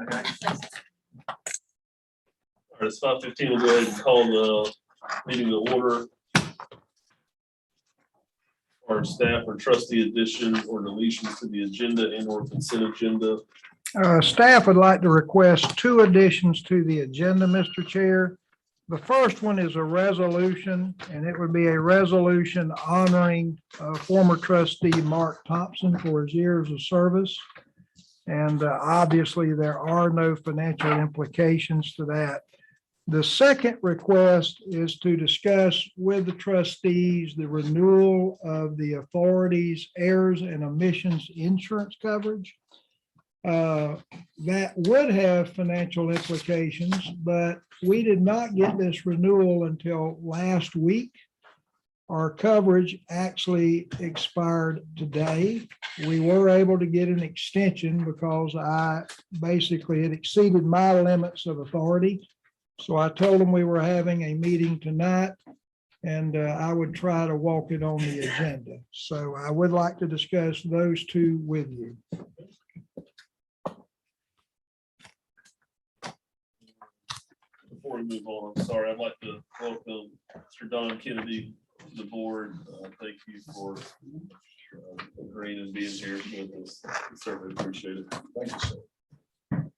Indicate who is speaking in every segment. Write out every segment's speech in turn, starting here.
Speaker 1: Okay.
Speaker 2: All right, it's 5:15. We'll go ahead and call the meeting to order. Our staff or trustee addition or deletions to the agenda and or consent agenda.
Speaker 3: Staff would like to request two additions to the agenda, Mr. Chair. The first one is a resolution, and it would be a resolution honoring former trustee Mark Thompson for his years of service. And obviously, there are no financial implications to that. The second request is to discuss with the trustees the renewal of the authority's errors and omissions insurance coverage. That would have financial implications, but we did not get this renewal until last week. Our coverage actually expired today. We were able to get an extension because I basically had exceeded my limits of authority. So I told them we were having a meeting tonight and I would try to walk it on the agenda. So I would like to discuss those two with you.
Speaker 2: Before we move on, I'm sorry, I'd like to welcome Mr. Don Kennedy to the board. Thank you for agreeing and being here with us. We certainly appreciate it.
Speaker 1: Thank you, sir.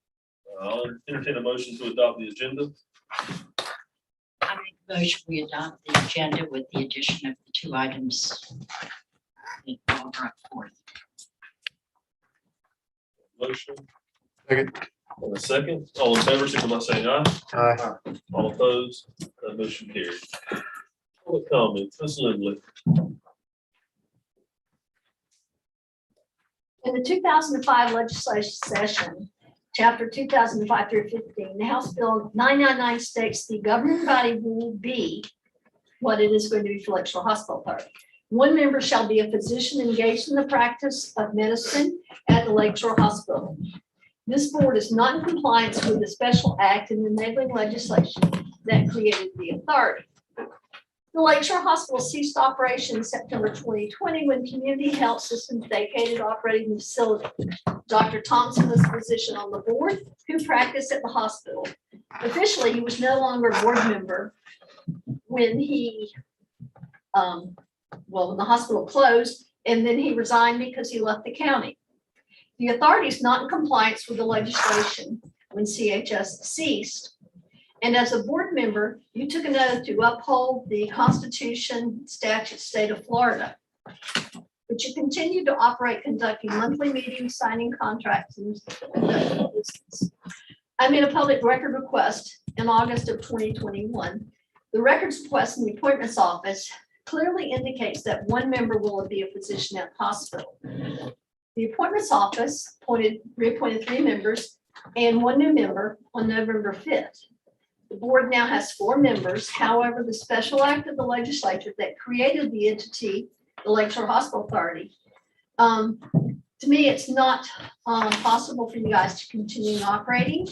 Speaker 2: I'll entertain a motion to adopt the agenda.
Speaker 4: I make a motion, we adopt the agenda with the addition of the two items that Paul brought forth.
Speaker 2: Motion.
Speaker 1: Second.
Speaker 2: And a second. All in favor, signify by saying aye.
Speaker 1: Aye.
Speaker 2: All opposed, that motion carries. Public comments, Ms. Lindley.
Speaker 5: In the 2005 legislation session, chapter 2005 through 15, the House Bill 999 states the governing body will be what it is going to be for Lakeshore Hospital Authority. One member shall be a physician engaged in the practice of medicine at the Lakeshore Hospital. This board is not in compliance with the special act and enabling legislation that created the authority. The Lakeshore Hospital ceased operation in September 2020 when Community Health Systems vacated operating the facility. Dr. Thompson was a physician on the board who practiced at the hospital. Officially, he was no longer a board member when when the hospital closed, and then he resigned because he left the county. The authority is not in compliance with the legislation when CHS ceased. And as a board member, you took an oath to uphold the Constitution, statute, state of Florida. But you continue to operate, conducting monthly meetings, signing contracts, and conducting business. I made a public record request in August of 2021. The records request in the appointments office clearly indicates that one member will be a physician at the hospital. The appointments office reappointed 3 members and 1 new member on November 5th. The board now has 4 members. However, the special act of the legislature that created the entity, the Lakeshore Hospital Authority, to me, it's not possible for you guys to continue operating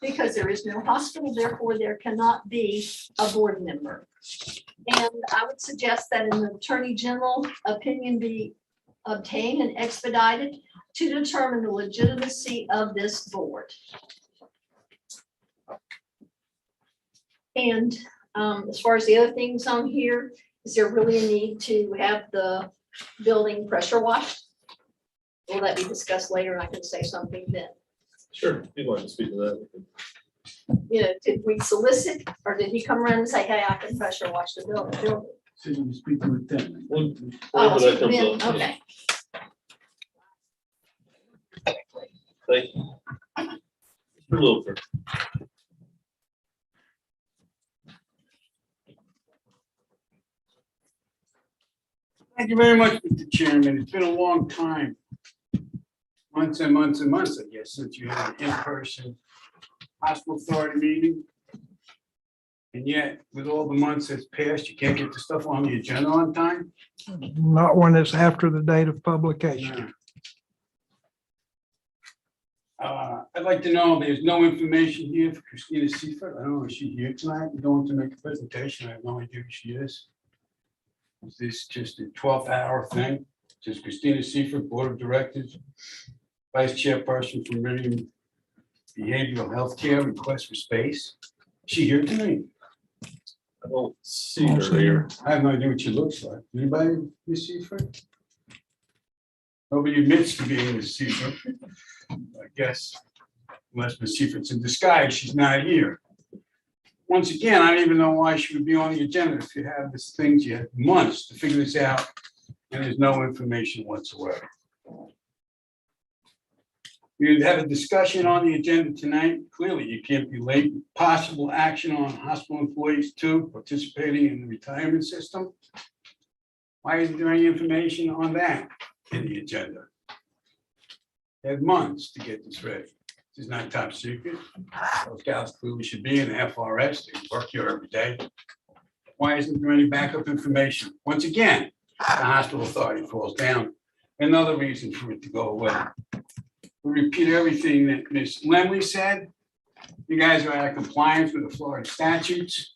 Speaker 5: because there is no hospital. Therefore, there cannot be a board member. And I would suggest that an attorney general opinion be obtained and expedited to determine the legitimacy of this board. And as far as the other things on here, is there really a need to have the building pressure washed? Will that be discussed later? And I can say something then.
Speaker 2: Sure, if you'd like to speak to that.
Speaker 5: You know, did we solicit or did he come around and say, hey, I can pressure wash the building?
Speaker 6: So you speak with them.
Speaker 2: Whenever that comes
Speaker 5: Ben,
Speaker 2: up.
Speaker 5: okay.
Speaker 2: Thank you. Mr. Wilford.
Speaker 6: Thank you very much, Mr. Chairman. It's been a long time. Months and months and months, I guess, since you had an in-person hospital authority meeting. And yet, with all the months that's passed, you can't get the stuff on the agenda on time?
Speaker 3: Not when it's after the date of publication.
Speaker 6: I'd like to know, there's no information here for Christina Seifert. I don't know, is she here tonight? We're going to make a presentation. I have no idea who she is. Is this just a 12th-hour thing? Just Christina Seifert, Board of Directors, Vice Chairperson for Meridian behavioral health care request for space. She here tonight.
Speaker 2: I don't see her here.
Speaker 6: I have no idea what she looks like. Anybody miss Seifert? Nobody admits to being Miss Seifert. I guess unless Miss Seifert's in disguise, she's not here. Once again, I don't even know why she would be on the agenda if you have this things, you had months to figure this out, and there's no information whatsoever. You have a discussion on the agenda tonight. Clearly, you can't be late. Possible action on hospital employees too participating in the retirement system. Why isn't there any information on that in the agenda? They had months to get this ready. This is not top secret. Those gals clearly should be in the FRS. They work here every day. Why isn't there any backup information? Once again, the hospital authority falls down. Another reason for it to go away. We repeat everything that Ms. Lemley said. You guys are out of compliance with the Florida statutes.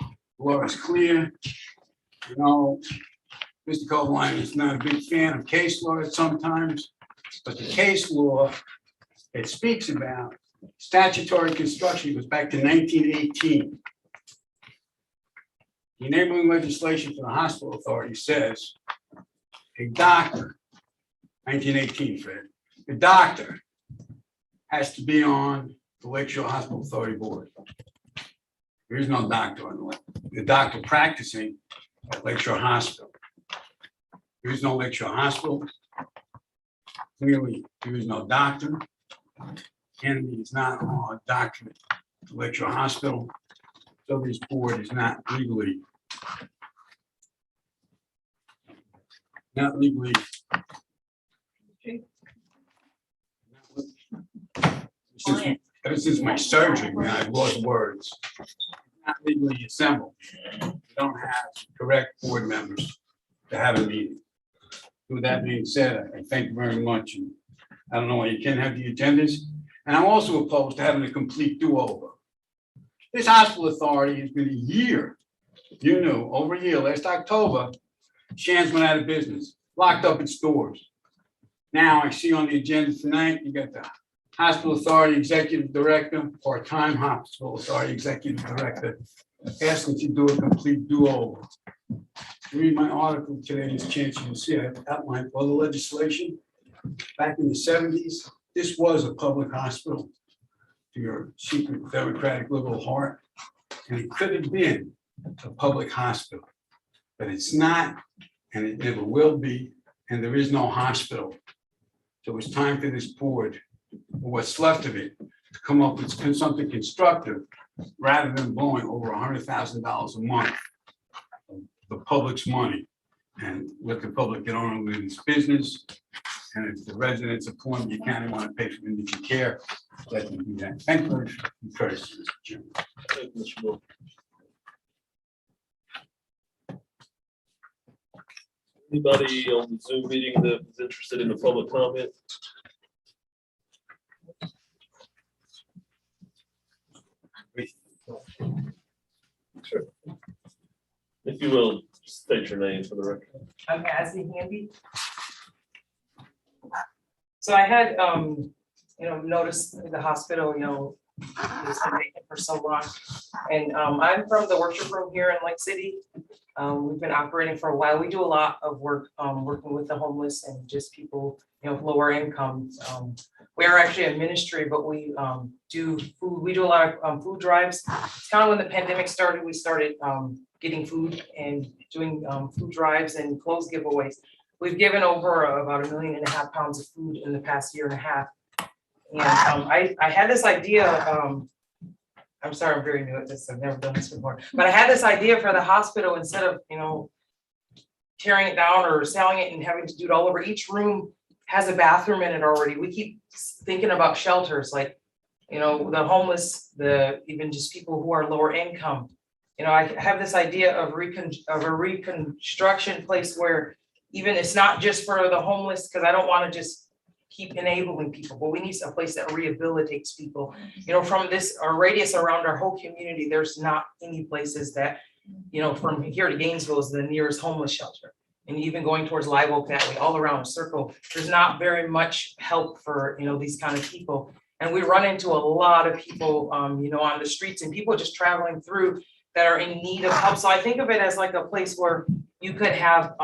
Speaker 6: The law is clear. You know, Mr. Cobaline is not a big fan of case law sometimes, but the case law, it speaks about statutory construction goes back to 1918. The enabling legislation for the hospital authority says a doctor, 1918, Fred, the doctor has to be on the Lakeshore Hospital Authority Board. There is no doctor on the doctor practicing at Lakeshore Hospital. There is no Lakeshore Hospital. Clearly, there is no doctor. Kennedy is not on doctorate at Lakeshore Hospital. So this board is not legally Ever since my surgery, man, I've lost words. Not legally assembled. We don't have correct board members to have a meeting. With that being said, I thank you very much. And I don't know why you can't have the agendas. And I'm also opposed to having a complete do-over. This hospital authority has been a year, you know, over a year. Last October, Shands went out of business, locked up its doors. Now I see on the agenda tonight, you got the Hospital Authority Executive Director, part-time Hospital Authority Executive Director, asking to do a complete do-over. Read my article today, this chance you can see, I outlined all the legislation. Back in the 70s, this was a public hospital to your secret Democratic liberal heart, and it could have been a public hospital, but it's not, and it never will be, and there is no hospital. So it's time for this board, or what's left of it, to come up with something constructive rather than blowing over $100,000 a month of the public's money and let the public get on with its business. And if the residents of Columbia County want to pay for indigent care, let them do that. Thank you very much, Mr. Chairman.
Speaker 2: Thank you, Mr. Moore. Anybody on the Zoom meeting that is interested in the public comment? Sure. If you will, state your name for the record.
Speaker 1: I'm Azzy Handy. So I had, noticed the hospital, it's been vacant for so long. And I'm from the worship room here in Lake City. We've been operating for a while. We do a lot of work, working with the homeless and just people, lower income. We are actually a ministry, but we do food. We do a lot of food drives. It's kind of when the pandemic started, we started getting food and doing food drives and clothes giveaways. We've given over about 1.5 million pounds of food in the past year and a half. And I had this idea, I'm sorry, I'm very new at this. I've never done this before, but I had this idea for the hospital instead of, tearing it down or selling it and having to do it all over. Each room has a bathroom in it already. We keep thinking about shelters, like, the homeless, even just people who are lower income. I have this idea of a reconstruction place where even it's not just for the homeless, because I don't want to just keep enabling people, but we need a place that rehabilitates people. From our radius around our whole community, there's not any places that, from here to Gainesville is the nearest homeless shelter. And even going towards Live Oak that way, all around a circle, there's not very much help for, these kind of people. And we run into a lot of people, you know, on the streets and people just traveling through that are in need of help. So I think of it as like a place where you could have,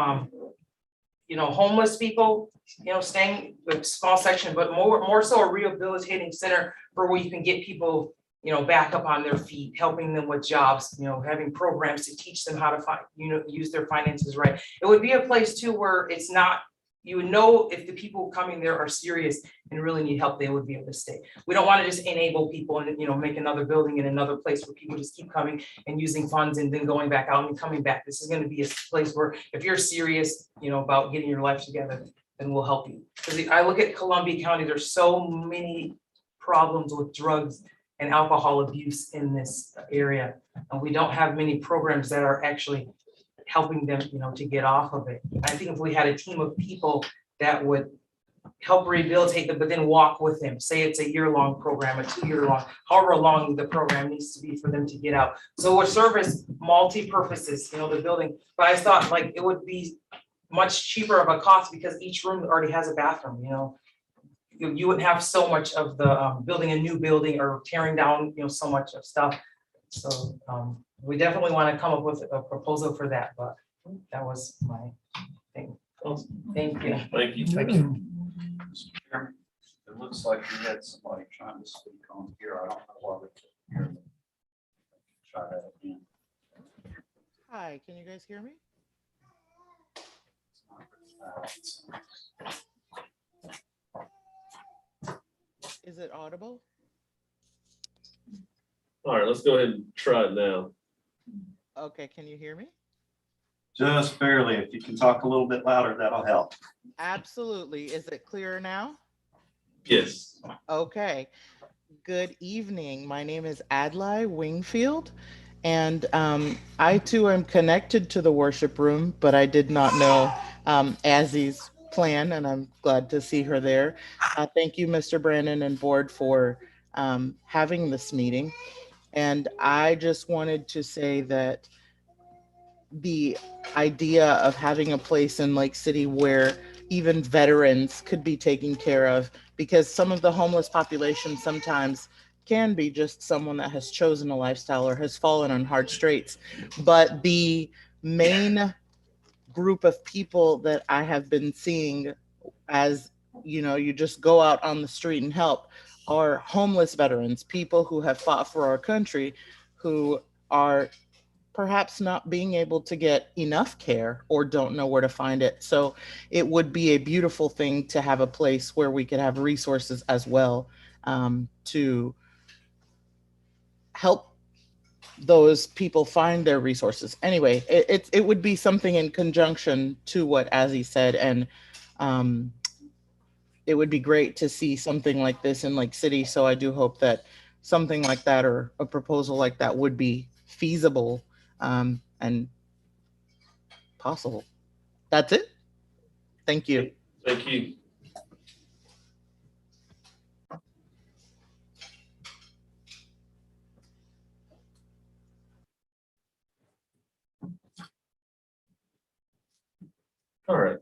Speaker 1: you know, homeless people, you know, staying with a small section, but more so a rehabilitating center for where you can get people, you know, back up on their feet, helping them with jobs, you know, having programs to teach them how to find, you know, use their finances right. It would be a place too where it's not, you would know if the people coming there are serious and really need help, they would be able to stay. We don't want to just enable people and, you know, make another building in another place where people just keep coming and using funds and then going back out and coming back. This is going to be a place where if you're serious, you know, about getting your life together, then we'll help you. Because I look at Columbia County, there's so many problems with drugs and alcohol abuse in this area. And we don't have many programs that are actually helping them, you know, to get off of it. I think if we had a team of people that would help rehabilitate them, but then walk with them, say it's a year-long program, a 2-year long, however long the program needs to be for them to get out. So we'll service multi-purposes, you know, the building, but I thought like it would be much cheaper of a cost because each room already has a bathroom, you know. You wouldn't have so much of the building a new building or tearing down, you know, so much of stuff. So we definitely want to come up with a proposal for that, but that was my thing. Thank you.
Speaker 2: Thank you.
Speaker 7: Mr. Chairman, it looks like we had somebody trying to speak on here. I don't know why they couldn't hear me. Try that again.
Speaker 8: Hi, can you guys hear me?
Speaker 7: It's not very loud.
Speaker 8: Is it audible?
Speaker 2: All right, let's go ahead and try it now.
Speaker 8: Okay, can you hear me?
Speaker 7: Just barely. If you can talk a little bit louder, that'll help.
Speaker 8: Absolutely. Is it clearer now?
Speaker 2: Yes.
Speaker 8: Okay. Good evening. My name is Adlai Wingfield, and I too am connected to the worship room, but I did not know Azzy's plan, and I'm glad to see her there. Thank you, Mr. Brandon and board, for having this meeting. And I just wanted to say that the idea of having a place in Lake City where even veterans could be taken care of, because some of the homeless population sometimes can be just someone that has chosen a lifestyle or has fallen on hard straits. But the main group of people that I have been seeing, as you know, you just go out on the street and help, are homeless veterans, people who have fought for our country, who are perhaps not being able to get enough care or don't know where to find it. So it would be a beautiful thing to have a place where we could have resources as well, to help those people find their resources. Anyway, it would be something in conjunction to what Azzy said, and it would be great to see something like this in Lake City. So I do hope that something like that or a proposal like that would be feasible and possible. That's it. Thank you.
Speaker 2: Thank you. All right,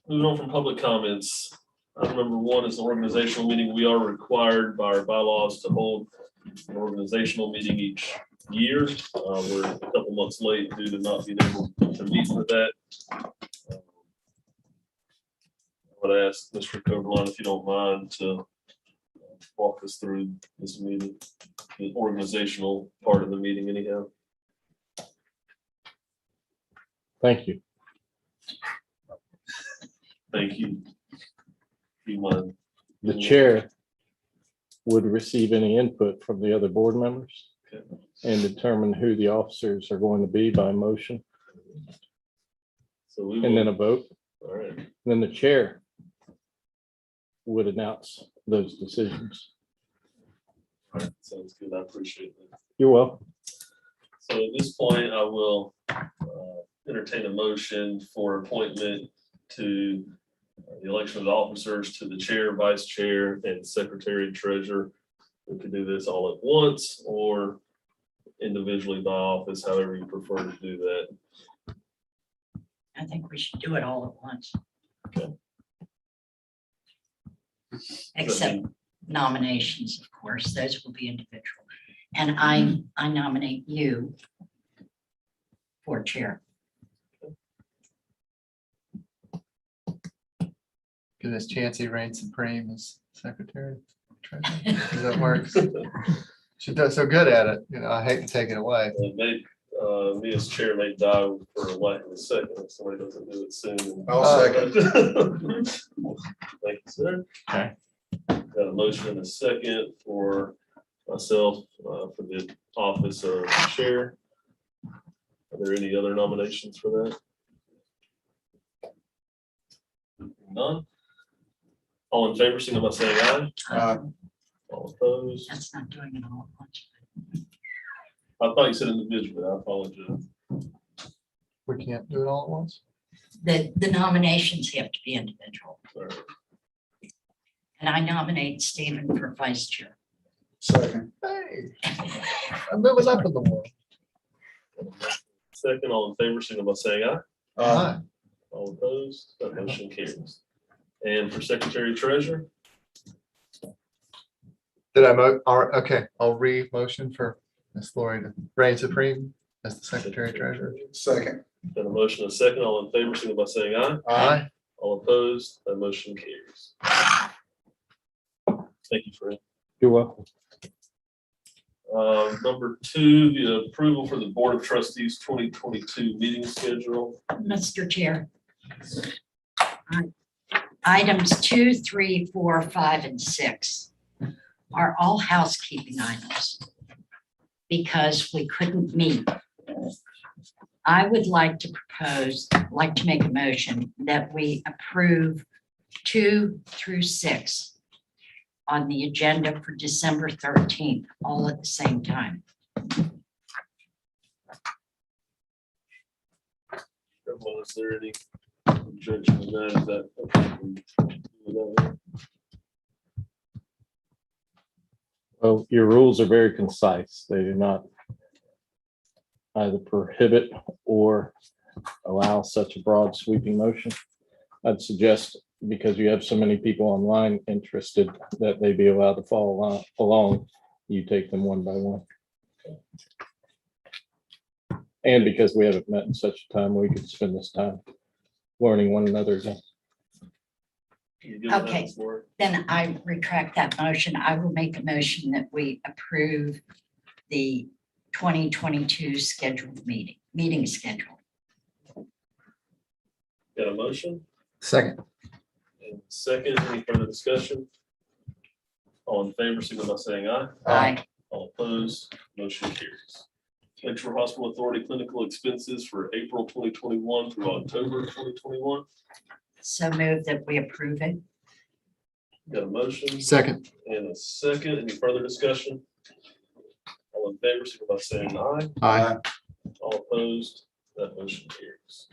Speaker 2: moving on from public comments. Item number 1 is the organizational meeting. We are required by our bylaws to hold an organizational meeting each year. We're a couple months late due to not being able to meet for that. I would ask Mr. Coberline, if you don't mind, to walk us through this meeting, the organizational part of the meeting anyhow.
Speaker 9: Thank you.
Speaker 2: Thank you. Do you mind?
Speaker 9: The chair would receive any input from the other board members
Speaker 2: Okay.
Speaker 9: and determine who the officers are going to be by motion,
Speaker 2: So we
Speaker 9: and then
Speaker 2: will,
Speaker 9: a vote.
Speaker 2: all right,
Speaker 9: Then the chair would announce those decisions.
Speaker 2: all right, sounds good. I appreciate that.
Speaker 9: You're welcome.
Speaker 2: So at this point, I will entertain a motion for appointment to the election of the officers to the chair, vice chair, and secretary treasurer. We could do this all at once or individually by office, however you prefer to do that.
Speaker 4: I think we should do it all at once.
Speaker 2: Okay.
Speaker 4: Except nominations, of course, those will be individual. And I nominate you for chair.
Speaker 10: Give this Chancey reign supreme as secretary. Treasurer. Does that work? She does so good at it, you know, I hate to take it away.
Speaker 2: Me as chair may die for lack of a second if somebody doesn't do it soon.
Speaker 10: I'll
Speaker 2: second. Thank you, sir.
Speaker 9: Okay.
Speaker 2: Got a motion and a second for myself, for the office of chair. Are there any other nominations for that? None. All in favor, signify by saying aye. All opposed.
Speaker 4: That's not doing it all at once.
Speaker 2: I thought you said individually. I apologize.
Speaker 10: We can't do it all at once.
Speaker 4: The nominations have to be individual.
Speaker 2: Sorry.
Speaker 4: And I nominate Stephen for vice chair.
Speaker 6: Second.
Speaker 10: Hey, I'm moving up in the world.
Speaker 2: Second, all in favor, signify by saying aye.
Speaker 10: Aye.
Speaker 2: All opposed, that motion carries. And for secretary treasurer,
Speaker 10: Did I okay, I'll re-motion for Ms. Lori to reign supreme as the secretary treasurer.
Speaker 6: Second.
Speaker 2: got a motion and a second, all in favor, signify by saying aye.
Speaker 10: Aye.
Speaker 2: All opposed, that motion carries. Thank you, Fred.
Speaker 9: You're welcome.
Speaker 2: Number two, the approval for the Board of Trustees 2022 meeting schedule.
Speaker 4: Mr. Chair. Items 2, 3, 4, 5, and 6 are all housekeeping items because we couldn't meet. I would like to make a motion that we approve 2 through 6 on the agenda for December 13th, all at the same time.
Speaker 2: Everyone, is there any objection to that? Is that okay?
Speaker 9: Well, your rules are very concise. They do not either prohibit or allow such a broad sweeping motion. I'd suggest, because you have so many people online interested, that they be allowed to follow along. You take them one by one. And because we haven't met in such a time, we could spend this time learning one another again.
Speaker 2: Can you give me that,
Speaker 4: Okay.
Speaker 2: Ms. Lori?
Speaker 4: Then I retract that motion. I will make a motion that we approve the 2022 scheduled meeting schedule.
Speaker 2: Got a motion?
Speaker 10: Second.
Speaker 2: And second, any further discussion? All in favor, signify by saying aye.
Speaker 4: Aye.
Speaker 2: All opposed, motion carries. Lakeshore Hospital Authority clinical expenses for April 2021 through October 2021.
Speaker 4: So move that we approve it.
Speaker 2: Got a motion
Speaker 10: Second.
Speaker 2: and a second. Any further discussion? All in favor, signify by saying aye.
Speaker 10: Aye.
Speaker 2: All opposed, that motion carries.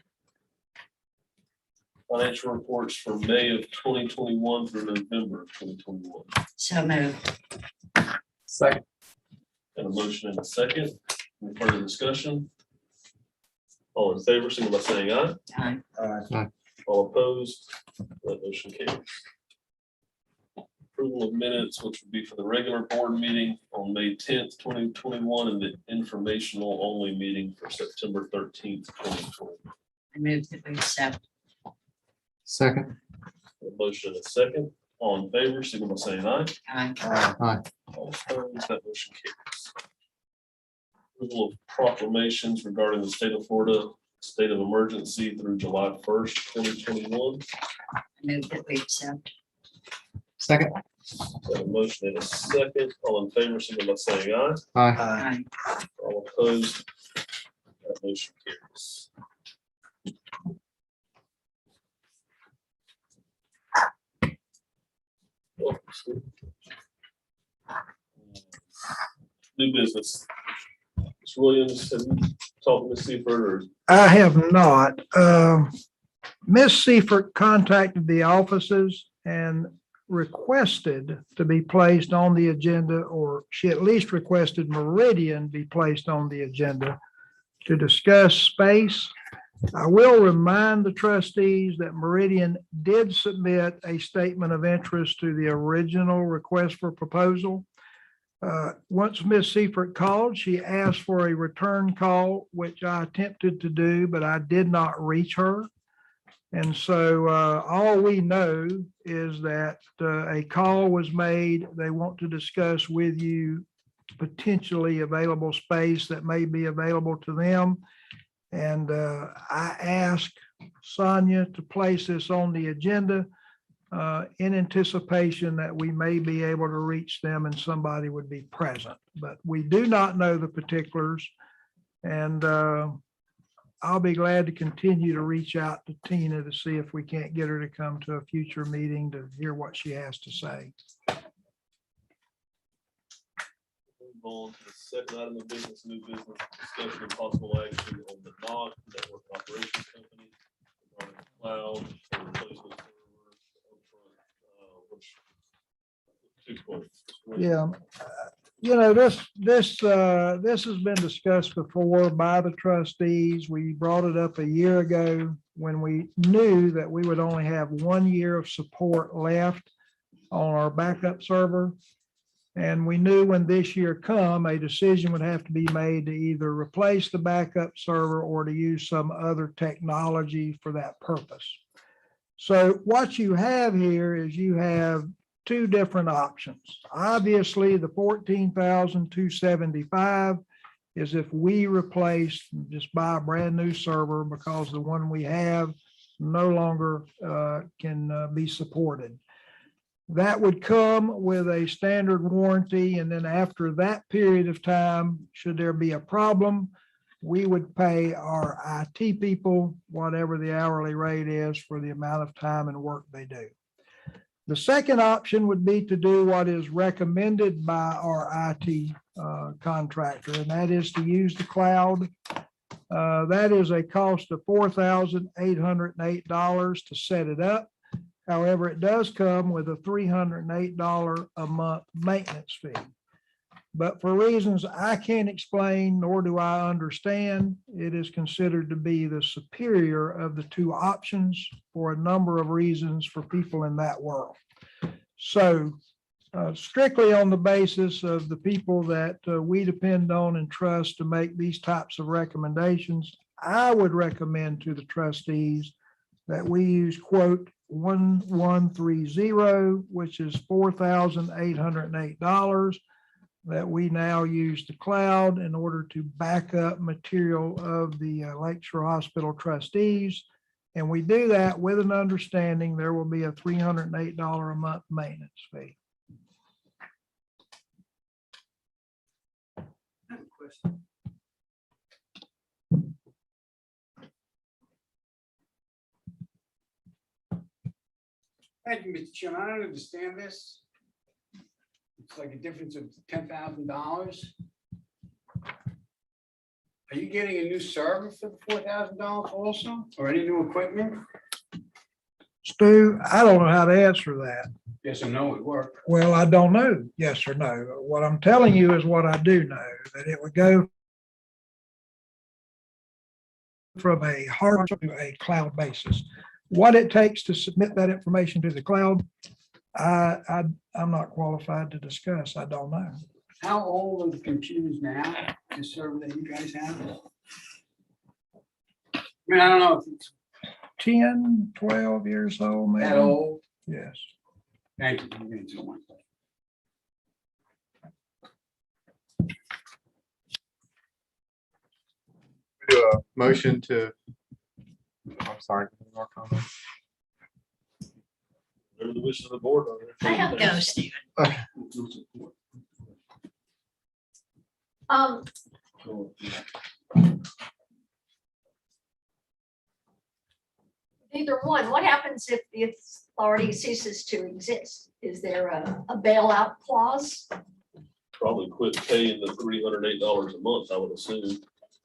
Speaker 2: Financial reports for May of 2021 through November of 2021.
Speaker 4: So move.
Speaker 10: Second.
Speaker 2: Got a motion and a second. Any further discussion? All in favor, signify by saying aye.
Speaker 4: Aye.
Speaker 2: All opposed, that motion carries. Approval of minutes, which would be for the regular board meeting on May 10th, 2021, and the informational only meeting for September 13th, 2020.
Speaker 4: I move that we accept.
Speaker 10: Second.
Speaker 2: A motion and a second. All in favor, signify by saying aye.
Speaker 4: Aye.
Speaker 10: Aye.
Speaker 2: All opposed, that motion carries. Approval of proclamations regarding the state of Florida state of emergency through July 1st, 2021.
Speaker 4: I move that we accept.
Speaker 10: Second.
Speaker 2: Got a motion and a second. All in favor, signify by saying aye.
Speaker 10: Aye.
Speaker 4: Aye.
Speaker 2: All opposed, that motion carries. New business. Ms. Williams, have you talked to Ms. Seifert or?
Speaker 3: I have not. Ms. Seifert contacted the offices and requested to be placed on the agenda, or she at least requested Meridian be placed on the agenda to discuss space I will remind the trustees that Meridian did submit a statement of interest to the original request for proposal. Once Ms. Seifert called, she asked for a return call, which I attempted to do, but I did not reach her. And so all we know is that a call was made. They want to discuss with you potentially available space that may be available to them. And I asked Sonia to place this on the agenda in anticipation that we may be able to reach them and somebody would be present. But we do not know the particulars. And I'll be glad to continue to reach out to Tina to see if we can't get her to come to a future meeting to hear what she has to say.
Speaker 2: Move on to the second item of business, new business, discussion of possible action on the NOC Network Operations Company regarding the cloud for replacement servers upfront, which two points.
Speaker 3: Yeah, you know, this has been discussed before by the trustees. We brought it up a year ago when we knew that we would only have 1 year of support left on our backup server. And we knew when this year come, a decision would have to be made to either replace the backup server or to use some other technology for that purpose. So what you have here is you have two different options. Obviously, the $14,275 is if we replace, just buy a brand new server because the one we have no longer can be supported. That would come with a standard warranty, and then after that period of time, should there be a problem, we would pay our IT people whatever the hourly rate is for the amount of time and work they do. The second option would be to do what is recommended by our IT contractor, and that is to use the cloud. That is a cost of $4,808 to set it up. However, it does come with a $308 a month maintenance fee. But for reasons I can't explain, nor do I understand, it is considered to be the superior of the two options for a number of reasons for people in that world. So strictly on the basis of the people that we depend on and trust to make these types of recommendations, I would recommend to the trustees that we use quote 1130, which is $4,808, that we now use the cloud in order to back up material of the Lakeshore Hospital trustees. And we do that with an understanding there will be a $308 a month maintenance fee.
Speaker 6: Thank you, Mr. Chairman. I don't understand this. It's like a difference of $10,000. Are you getting a new server for the $4,000 also, or any new equipment?
Speaker 3: Stu, I don't know how to answer that.
Speaker 6: Yes or no would work.
Speaker 3: Well, I don't know, yes or no. What I'm telling you is what I do know, that it would go from a hard to a cloud basis. What it takes to submit that information to the cloud, I'm not qualified to discuss. I don't know.
Speaker 6: How old are the computers now, the server that you guys have? I mean, I don't know if it's
Speaker 3: 10, 12 years old, maybe.
Speaker 6: that old.
Speaker 3: Yes.
Speaker 6: Thank you. I'm getting to one.
Speaker 10: Do a motion to, I'm sorry. More comments?
Speaker 2: Whatever the wishes of the board are.
Speaker 4: I don't go, Stephen.
Speaker 5: Either one, what happens if the authority ceases to exist? Is there a bailout clause?
Speaker 2: Probably quit paying the $308 a month, I would assume.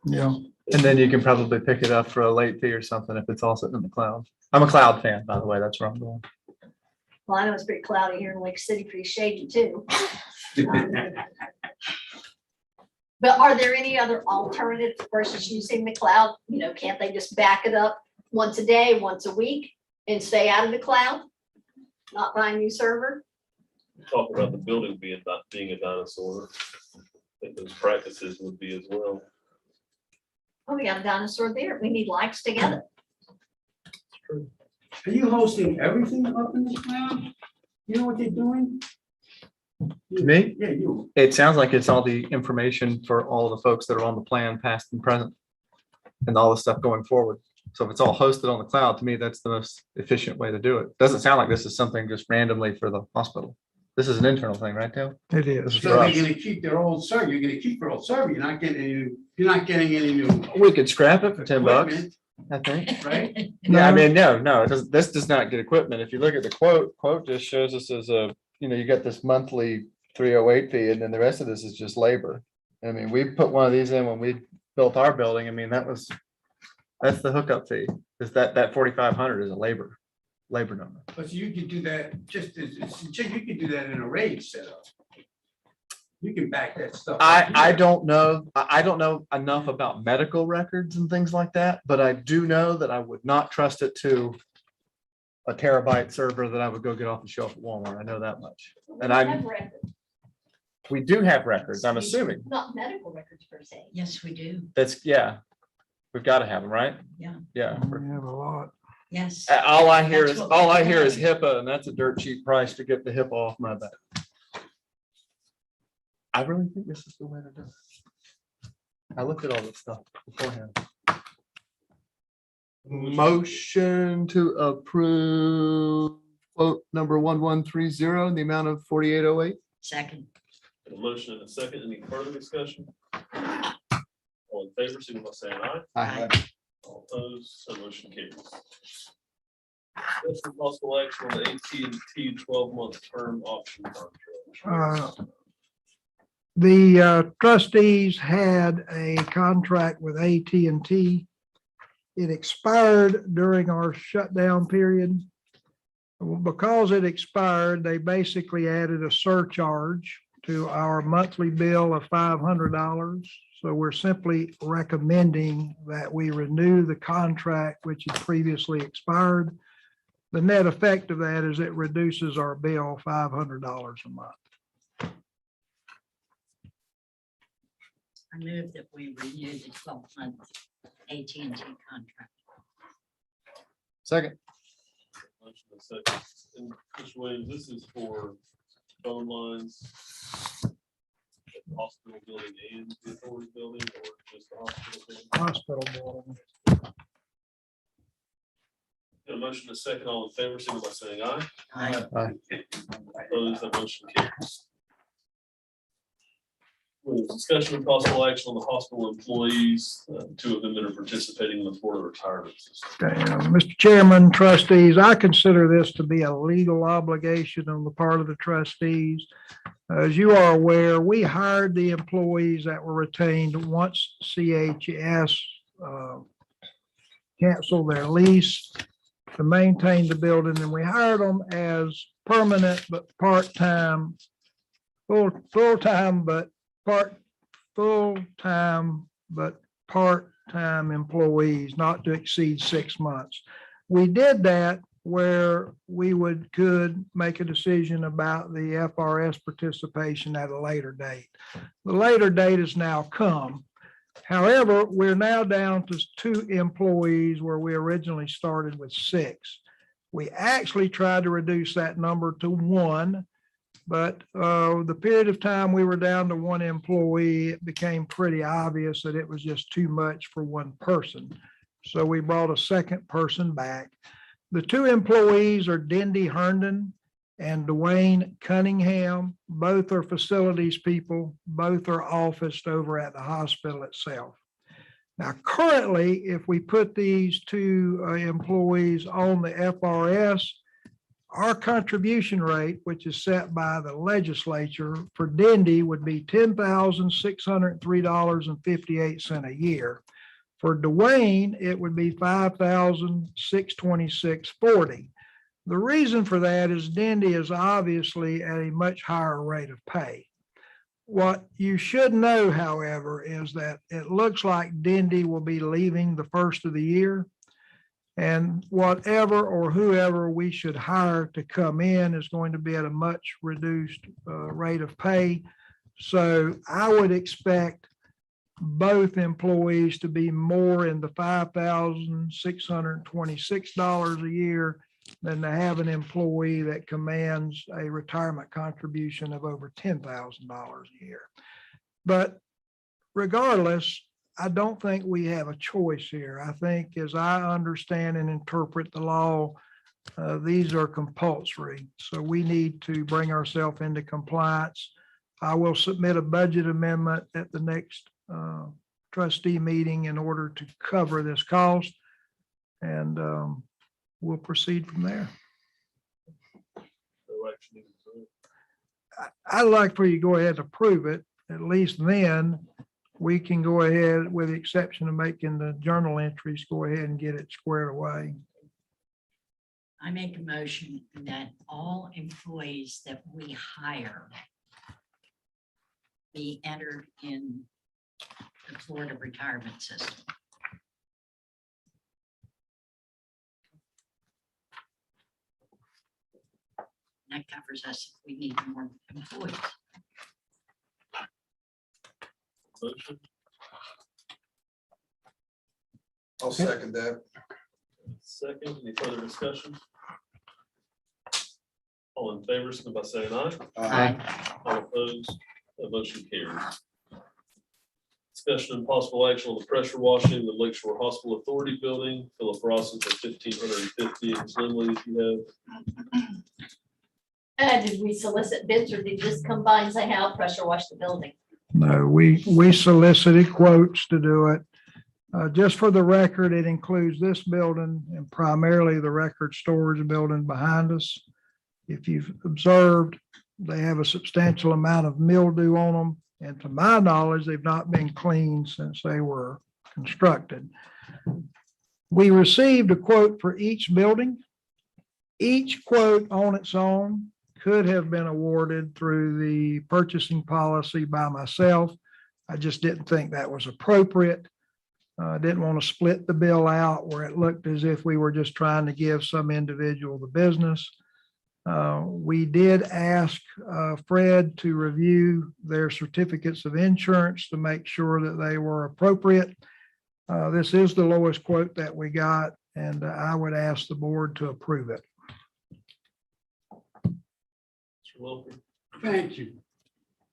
Speaker 3: Yeah.
Speaker 10: And then you can probably pick it up for a late fee or something if it's all sitting in the cloud. I'm a cloud fan, by the way. That's where I'm going.
Speaker 5: Well, I know it's pretty cloudy here in Lake City, pretty shady too. But are there any other alternatives versus using the cloud? You know, can't they just back it up once a day, once a week and stay out of the cloud? Not buy a new server?
Speaker 2: Talk about the building being, not being a dinosaur. I think those practices would be as well.
Speaker 5: Oh, we got a dinosaur there. We need lights together.
Speaker 6: Are you hosting everything up in the cloud? You know what they're doing?
Speaker 10: Me?
Speaker 6: Yeah, you.
Speaker 10: It sounds like it's all the information for all the folks that are on the plan, past and present, and all the stuff going forward. So if it's all hosted on the cloud, to me, that's the most efficient way to do it. Doesn't sound like this is something just randomly for the hospital. This is an internal thing, right, Dale?
Speaker 3: It is.
Speaker 6: So they're gonna keep their old server. You're gonna keep your old server. You're not getting any new
Speaker 10: We could scrap it for $10,
Speaker 6: equipment,
Speaker 10: I think.
Speaker 6: right?
Speaker 10: Yeah, I
Speaker 3: No.
Speaker 10: mean, no, it doesn't, this does not get equipment. If you look at the quote just shows us as a, you got this monthly 308 fee, and then the rest of this is just labor. I mean, we put one of these in when we built our building. I mean, that's the hookup fee. Is that 4,500 is a labor number.
Speaker 6: But you can do that you can do that in a RAID setup. You can back that stuff. up
Speaker 10: I
Speaker 6: here.
Speaker 10: don't know. I don't know enough about medical records and things like that, but I do know that I would not trust it to a terabyte server that I would go get off the shelf at Walmart. I know that much. And we do have records, I'm assuming.
Speaker 5: Not medical records per se.
Speaker 4: Yes, we do.
Speaker 10: Yeah. We've got to have them, right?
Speaker 4: Yeah.
Speaker 10: Yeah.
Speaker 3: We have a lot.
Speaker 4: Yes.
Speaker 10: All I hear
Speaker 4: That's
Speaker 10: is,
Speaker 4: what we have.
Speaker 10: HIPAA, and that's a dirt cheap price to get the HIPAA off my back. I really think this is the way to do it. I looked at all this stuff beforehand. Motion to approve quote number 1130 in the amount of 4,808.
Speaker 4: Second.
Speaker 2: A motion and a second. Any further discussion? All in favor, signify by saying aye.
Speaker 4: Aye.
Speaker 2: All opposed, so motion carries. Discussion possible action on the AT&T 12-month term option contract.
Speaker 3: The trustees had a contract with AT&T. It expired during our shutdown period. Because it expired, they basically added a surcharge to our monthly bill of $500. So we're simply recommending that we renew the contract which had previously expired. The net effect of that is it reduces our bill $500 a month.
Speaker 4: I move that we renew the 12-month AT&T contract.
Speaker 10: Second.
Speaker 2: Motion and a second. And Mr. Williams, this is for phone lines, at the hospital building and the authority building, or just the hospital building?
Speaker 3: Hospital building.
Speaker 2: Got a motion and a second. All in favor, signify by saying aye.
Speaker 4: Aye.
Speaker 2: Opposed, that motion carries. Discussion of possible action on the hospital employees, two of them that are participating in the Florida retirement system.
Speaker 3: Okay, Mr. Chairman, trustees, I consider this to be a legal obligation on the part of the trustees. As you are aware, we hired the employees that were retained once CHS canceled their lease to maintain the building, and we hired them as permanent but part-time, full-time but part-time employees, not to exceed 6 months. We did that where we could make a decision about the FRS participation at a later date. The later date has now come. However, we're now down to 2 employees where we originally started with 6. We actually tried to reduce that number to 1. But the period of time we were down to 1 employee, it became pretty obvious that it was just too much for 1 person. So we brought a second person back. The 2 employees are Dindy Herndon and Dwayne Cunningham. Both are facilities people. Both are officed over at the hospital itself. Now, currently, if we put these 2 employees on the FRS, our contribution rate, which is set by the legislature for Dindy, would be $10,603.58 a year. For Dwayne, it would be $5,626.40. The reason for that is Dindy is obviously at a much higher rate of pay. What you should know, however, is that it looks like Dindy will be leaving the first of the year. And whatever or whoever we should hire to come in is going to be at a much reduced rate of pay. So I would expect both employees to be more in the $5,626 a year than to have an employee that commands a retirement contribution of over $10,000 a year. But regardless, I don't think we have a choice here. I think as I understand and interpret the law, these are compulsory. So we need to bring ourselves into compliance. I will submit a budget amendment at the next trustee meeting in order to cover this cost. And we'll proceed from there.
Speaker 2: No action needed to it.
Speaker 3: I'd like for you to go ahead and approve it. At least then we can go ahead, with the exception of making the journal entries, go ahead and get it squared away.
Speaker 4: I make a motion that all employees that we hire be entered in the Florida retirement system. That covers us if we need more employees.
Speaker 2: Motion,
Speaker 7: I'll second that.
Speaker 2: second, any further discussion? All in favor, signify by saying aye. All opposed, that motion carries. Discussion and possible action on the pressure washing in the Lakeshore Hospital Authority Building, Philip Ross's at 1,550, and Slimley, if you have.
Speaker 5: Did we solicit bids or did you just come by and say, hey, I'll pressure wash the building?
Speaker 3: No, we solicited quotes to do it. Just for the record, it includes this building and primarily the record storage building behind us. If you've observed, they have a substantial amount of mildew on them. And to my knowledge, they've not been cleaned since they were constructed. We received a quote for each building. Each quote on its own could have been awarded through the purchasing policy by myself. I just didn't think that was appropriate. I didn't want to split the bill out where it looked as if we were just trying to give some individual the business. We did ask Fred to review their certificates of insurance to make sure that they were appropriate. This is the lowest quote that we got, and I would ask the board to approve it.
Speaker 2: Mr. Wilkie?
Speaker 6: Thank you.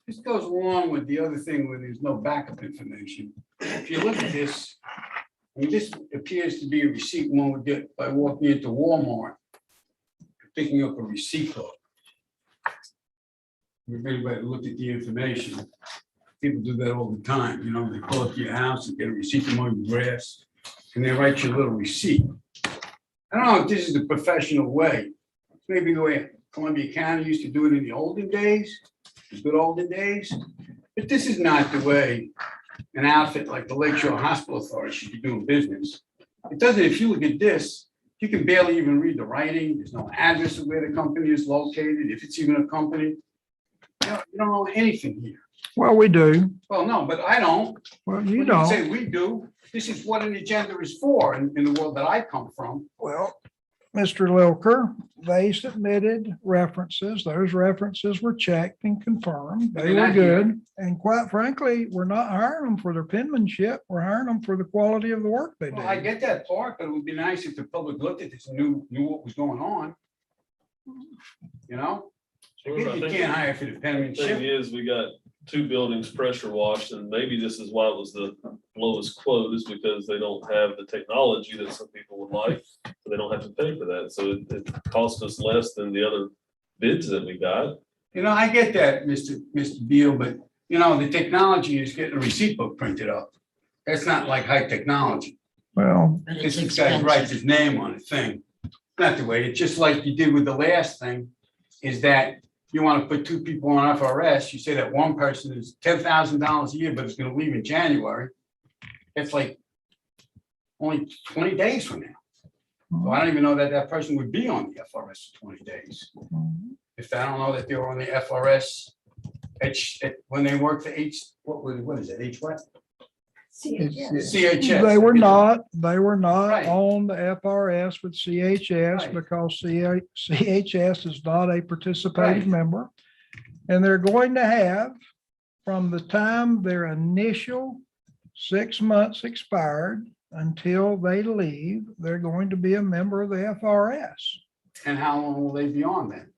Speaker 6: This goes along with the other thing where there's no backup information. If you look at this, I mean, this appears to be a receipt one would get by walking into Walmart, picking up a receipt book. If anybody looked at the information, people do that all the time, you know, they pull up to your house and get a receipt among the grass, and they write you a little receipt. I don't know if this is the professional way. Maybe the way Columbia County used to do it in the olden days, the good olden days, but this is not the way an outfit like the Lakeshore Hospital Authority should be doing business. It doesn't, if you look at this, you can barely even read the writing. There's no address of where the company is located, if it's even a company. You don't know anything here.
Speaker 3: Well, we do.
Speaker 6: Well, no, but I don't.
Speaker 3: Well,
Speaker 6: When
Speaker 3: you don't.
Speaker 6: say we do. This is what an agenda is for in the world that I come from.
Speaker 3: Well, Mr. Lilker, they submitted references. Those references were checked and confirmed. They were good. And quite frankly, we're not hiring them for their penmanship. We're hiring them for the quality of the work they do.
Speaker 6: Well, I get that part, but it would be nice if the public looked at this and knew what was going on. You know?
Speaker 2: Well, I
Speaker 6: You
Speaker 2: think
Speaker 6: can't hire for the
Speaker 2: the thing
Speaker 6: penmanship.
Speaker 2: is, we got 2 buildings pressure washed, and maybe this is why it was the lowest quote, is because they don't have the technology that some people would like. So they don't have to pay for that. So it cost us less than the other bids that we got.
Speaker 6: You know, I get that, Mr. Beal, but you know, the technology is getting a receipt book printed up. That's not like high technology.
Speaker 3: Well,
Speaker 4: But it's
Speaker 6: This guy writes
Speaker 4: expensive.
Speaker 6: his name on a thing. Not the way, it's just like you did with the last thing, is that you want to put 2 people on FRS, you say that one person is $10,000 a year, but is going to leave in January. It's like only 20 days from now. So I don't even know that that person would be on the FRS for 20 days. If I don't know that they were on the FRS when they worked for what is it, H what?
Speaker 3: It's-
Speaker 6: CHS.
Speaker 3: They were not
Speaker 6: Right.
Speaker 3: on the FRS with CHS
Speaker 6: Right.
Speaker 3: because CHS is not a participating
Speaker 6: Right.
Speaker 3: member. And they're going to have, from the time their initial 6 months expired until they leave, they're going to be a member of the FRS
Speaker 6: And how long will they be on then?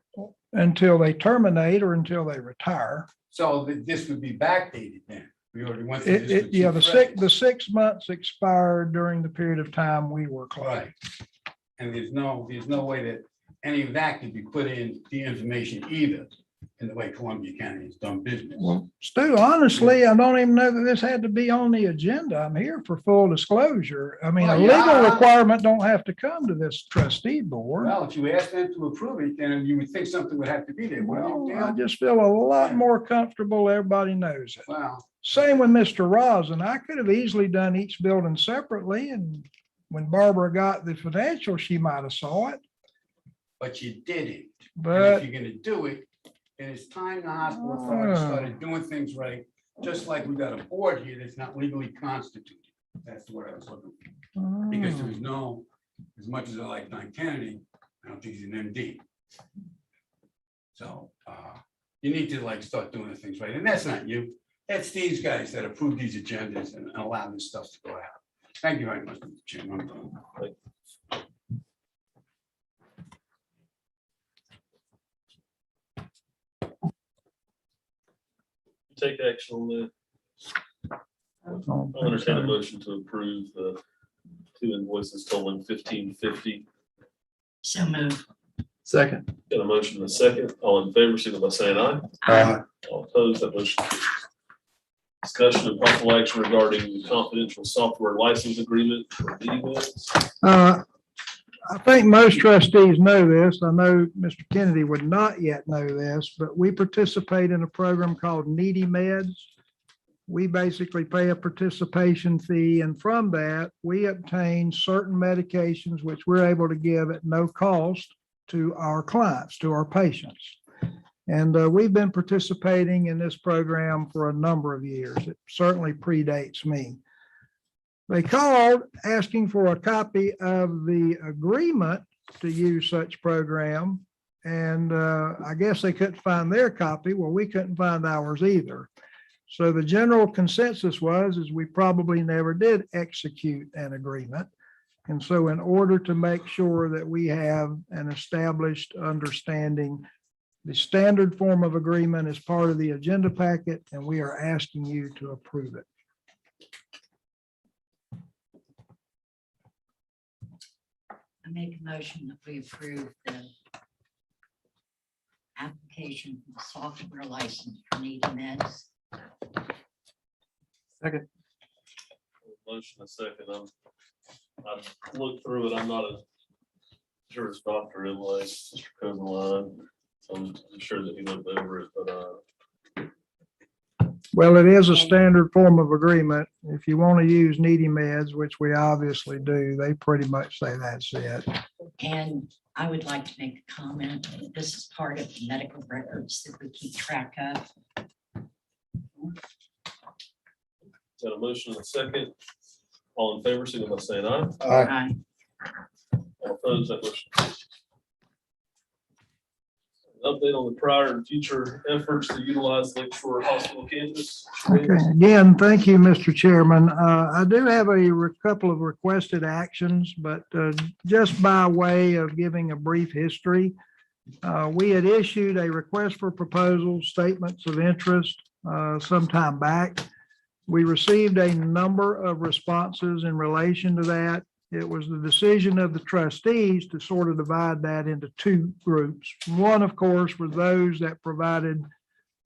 Speaker 3: until they terminate or until they retire.
Speaker 6: So this would be backdated then. We already went through this. with
Speaker 3: Yeah,
Speaker 6: Chief
Speaker 3: the 6 months expired during the period of time we were closed.
Speaker 6: Right. And there's no way that any of that could be put in the information either, in the way Columbia County has done business.
Speaker 3: Well, Stu, honestly, I don't even know that this had to be on the agenda. I'm here for full disclosure. I mean, a
Speaker 6: Well,
Speaker 3: legal
Speaker 6: yeah.
Speaker 3: requirement don't have to come to this trustee board.
Speaker 6: Well, if you ask them to approve it, then you would think something would have to be there.
Speaker 3: Well,
Speaker 6: wouldn't you,
Speaker 3: I
Speaker 6: Dale?
Speaker 3: just feel a lot more comfortable. Everybody knows it.
Speaker 6: Well,
Speaker 3: Same with Mr. Rosin. I could have easily done each building separately, and when Barbara got the financial, she might have saw it.
Speaker 6: but you didn't. And
Speaker 3: But
Speaker 6: if you're gonna do it, then it's time the hospital authority
Speaker 3: Ah.
Speaker 6: started doing things right, just like we got a board here that's not legally constituted. That's what I was looking for. Because there was no, as much as I like Don Kennedy, I don't think he's an MD. So you need to like start doing the things right. And that's not you. That's these guys that approve these agendas and allow this stuff to go out. Thank you very much, Mr. Chairman. I'm done.
Speaker 2: Take action on that. I'll entertain a motion to approve the 2 invoices totaling $15.50.
Speaker 4: So move.
Speaker 10: Second.
Speaker 2: Got a motion and a second. All in favor, signal by saying aye. All opposed, that motion carries. Discussion and possible action regarding the confidential software license agreement for DMS.
Speaker 3: I think most trustees know this. I know Mr. Kennedy would not yet know this, but we participate in a program called Needy Meds. We basically pay a participation fee, and from that, we obtain certain medications which we're able to give at no cost to our clients, to our patients. And we've been participating in this program for a number of years. It certainly predates me. They called asking for a copy of the agreement to use such program. And I guess they couldn't find their copy. Well, we couldn't find ours either. So the general consensus is we probably never did execute an agreement. And so in order to make sure that we have an established understanding, the standard form of agreement is part of the agenda packet, and we are asking you to approve it.
Speaker 4: I make a motion that we approve the application for the software license for Needy Meds.
Speaker 10: Second.
Speaker 2: Motion and a second. I've looked through it. I'm not a Juris Doctor in like Mr. Cozeline. So I'm sure that he looked over it, but
Speaker 3: Well, it is a standard form of agreement. If you want to use Needy Meds, which we obviously do, they pretty much say that's it.
Speaker 4: And I would like to make a comment. This is part of the medical records that we keep track of.
Speaker 2: got a motion and a second. All in favor, signal by saying aye.
Speaker 4: Aye.
Speaker 2: All opposed, that motion carries. Update on the prior and future efforts to utilize Lakeshore Hospital campus.
Speaker 3: Okay, again, thank you, Mr. Chairman. I do have a couple of requested actions, but just by way of giving a brief history, we had issued a request for proposals, statements of interest some time back. We received a number of responses in relation to that. It was the decision of the trustees to sort of divide that into two groups. One, of course, were those that provided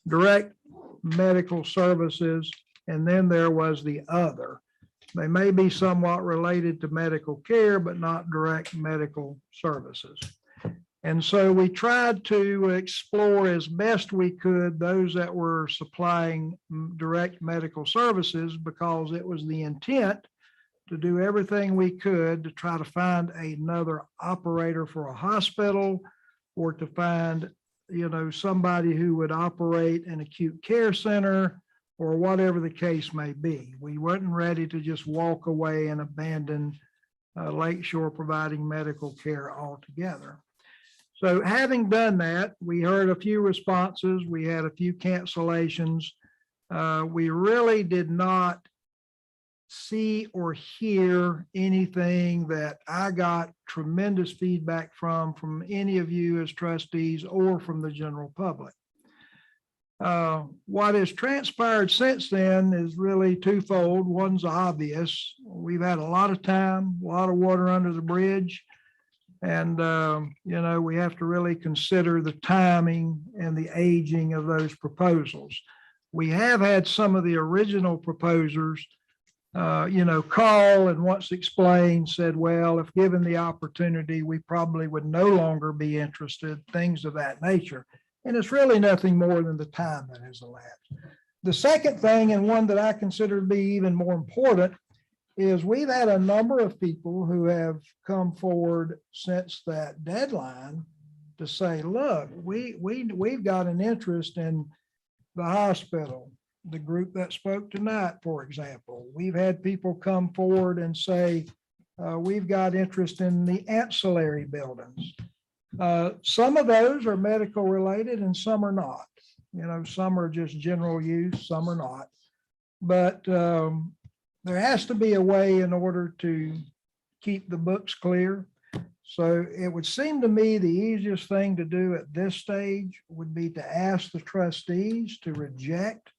Speaker 3: direct medical services, and then there was the other. They may be somewhat related to medical care, but not direct medical services. And so we tried to explore as best we could those that were supplying direct medical services, because it was the intent to do everything we could to try to find another operator for a hospital, or to find somebody who would operate an acute care center or whatever the case may be. We weren't ready to just walk away and abandon Lakeshore providing medical care altogether. So having done that, we heard a few responses. We had a few cancellations. We really did not see or hear anything that I got tremendous feedback from any of you as trustees or from the general public. What has transpired since then is really twofold. One's obvious. We've had a lot of time, a lot of water under the bridge. And, we have to really consider the timing and the aging of those proposals. We have had some of the original proposers, call and once explained, said, well, if given the opportunity, we probably would no longer be interested, things of that nature. And it's really nothing more than the time that has elapsed. The second thing, and one that I consider to be even more important, is we've had a number of people who have come forward since that deadline to say, look, we've got an interest in the hospital, the group that spoke tonight, for example. We've had people come forward and say, we've got interest in the ancillary buildings. Some of those are medical related and some are not. Some are just general use, some are not. But there has to be a way in order to keep the books clear. So it would seem to me the easiest thing to do at this stage would be to ask the trustees to reject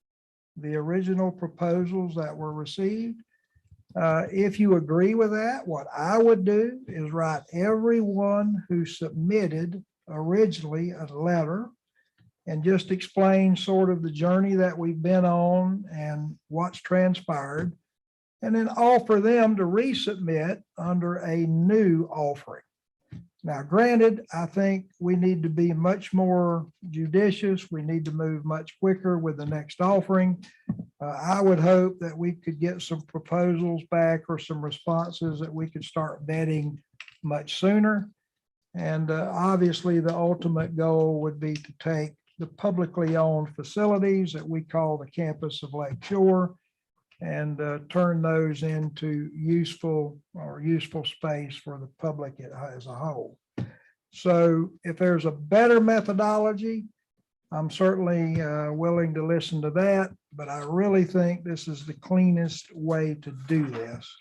Speaker 3: the original proposals that were received. If you agree with that, what I would do is write everyone who submitted originally a letter and just explain sort of the journey that we've been on and what's transpired, and then offer them to resubmit under a new offering. Now, granted, I think we need to be much more judicious. We need to move much quicker with the next offering. I would hope that we could get some proposals back or some responses that we could start vetting much sooner. And obviously, the ultimate goal would be to take the publicly owned facilities that we call the campus of Lake Shore and turn those into useful space for the public as a whole. So if there's a better methodology, I'm certainly willing to listen to that, but I really think this is the cleanest way to do this.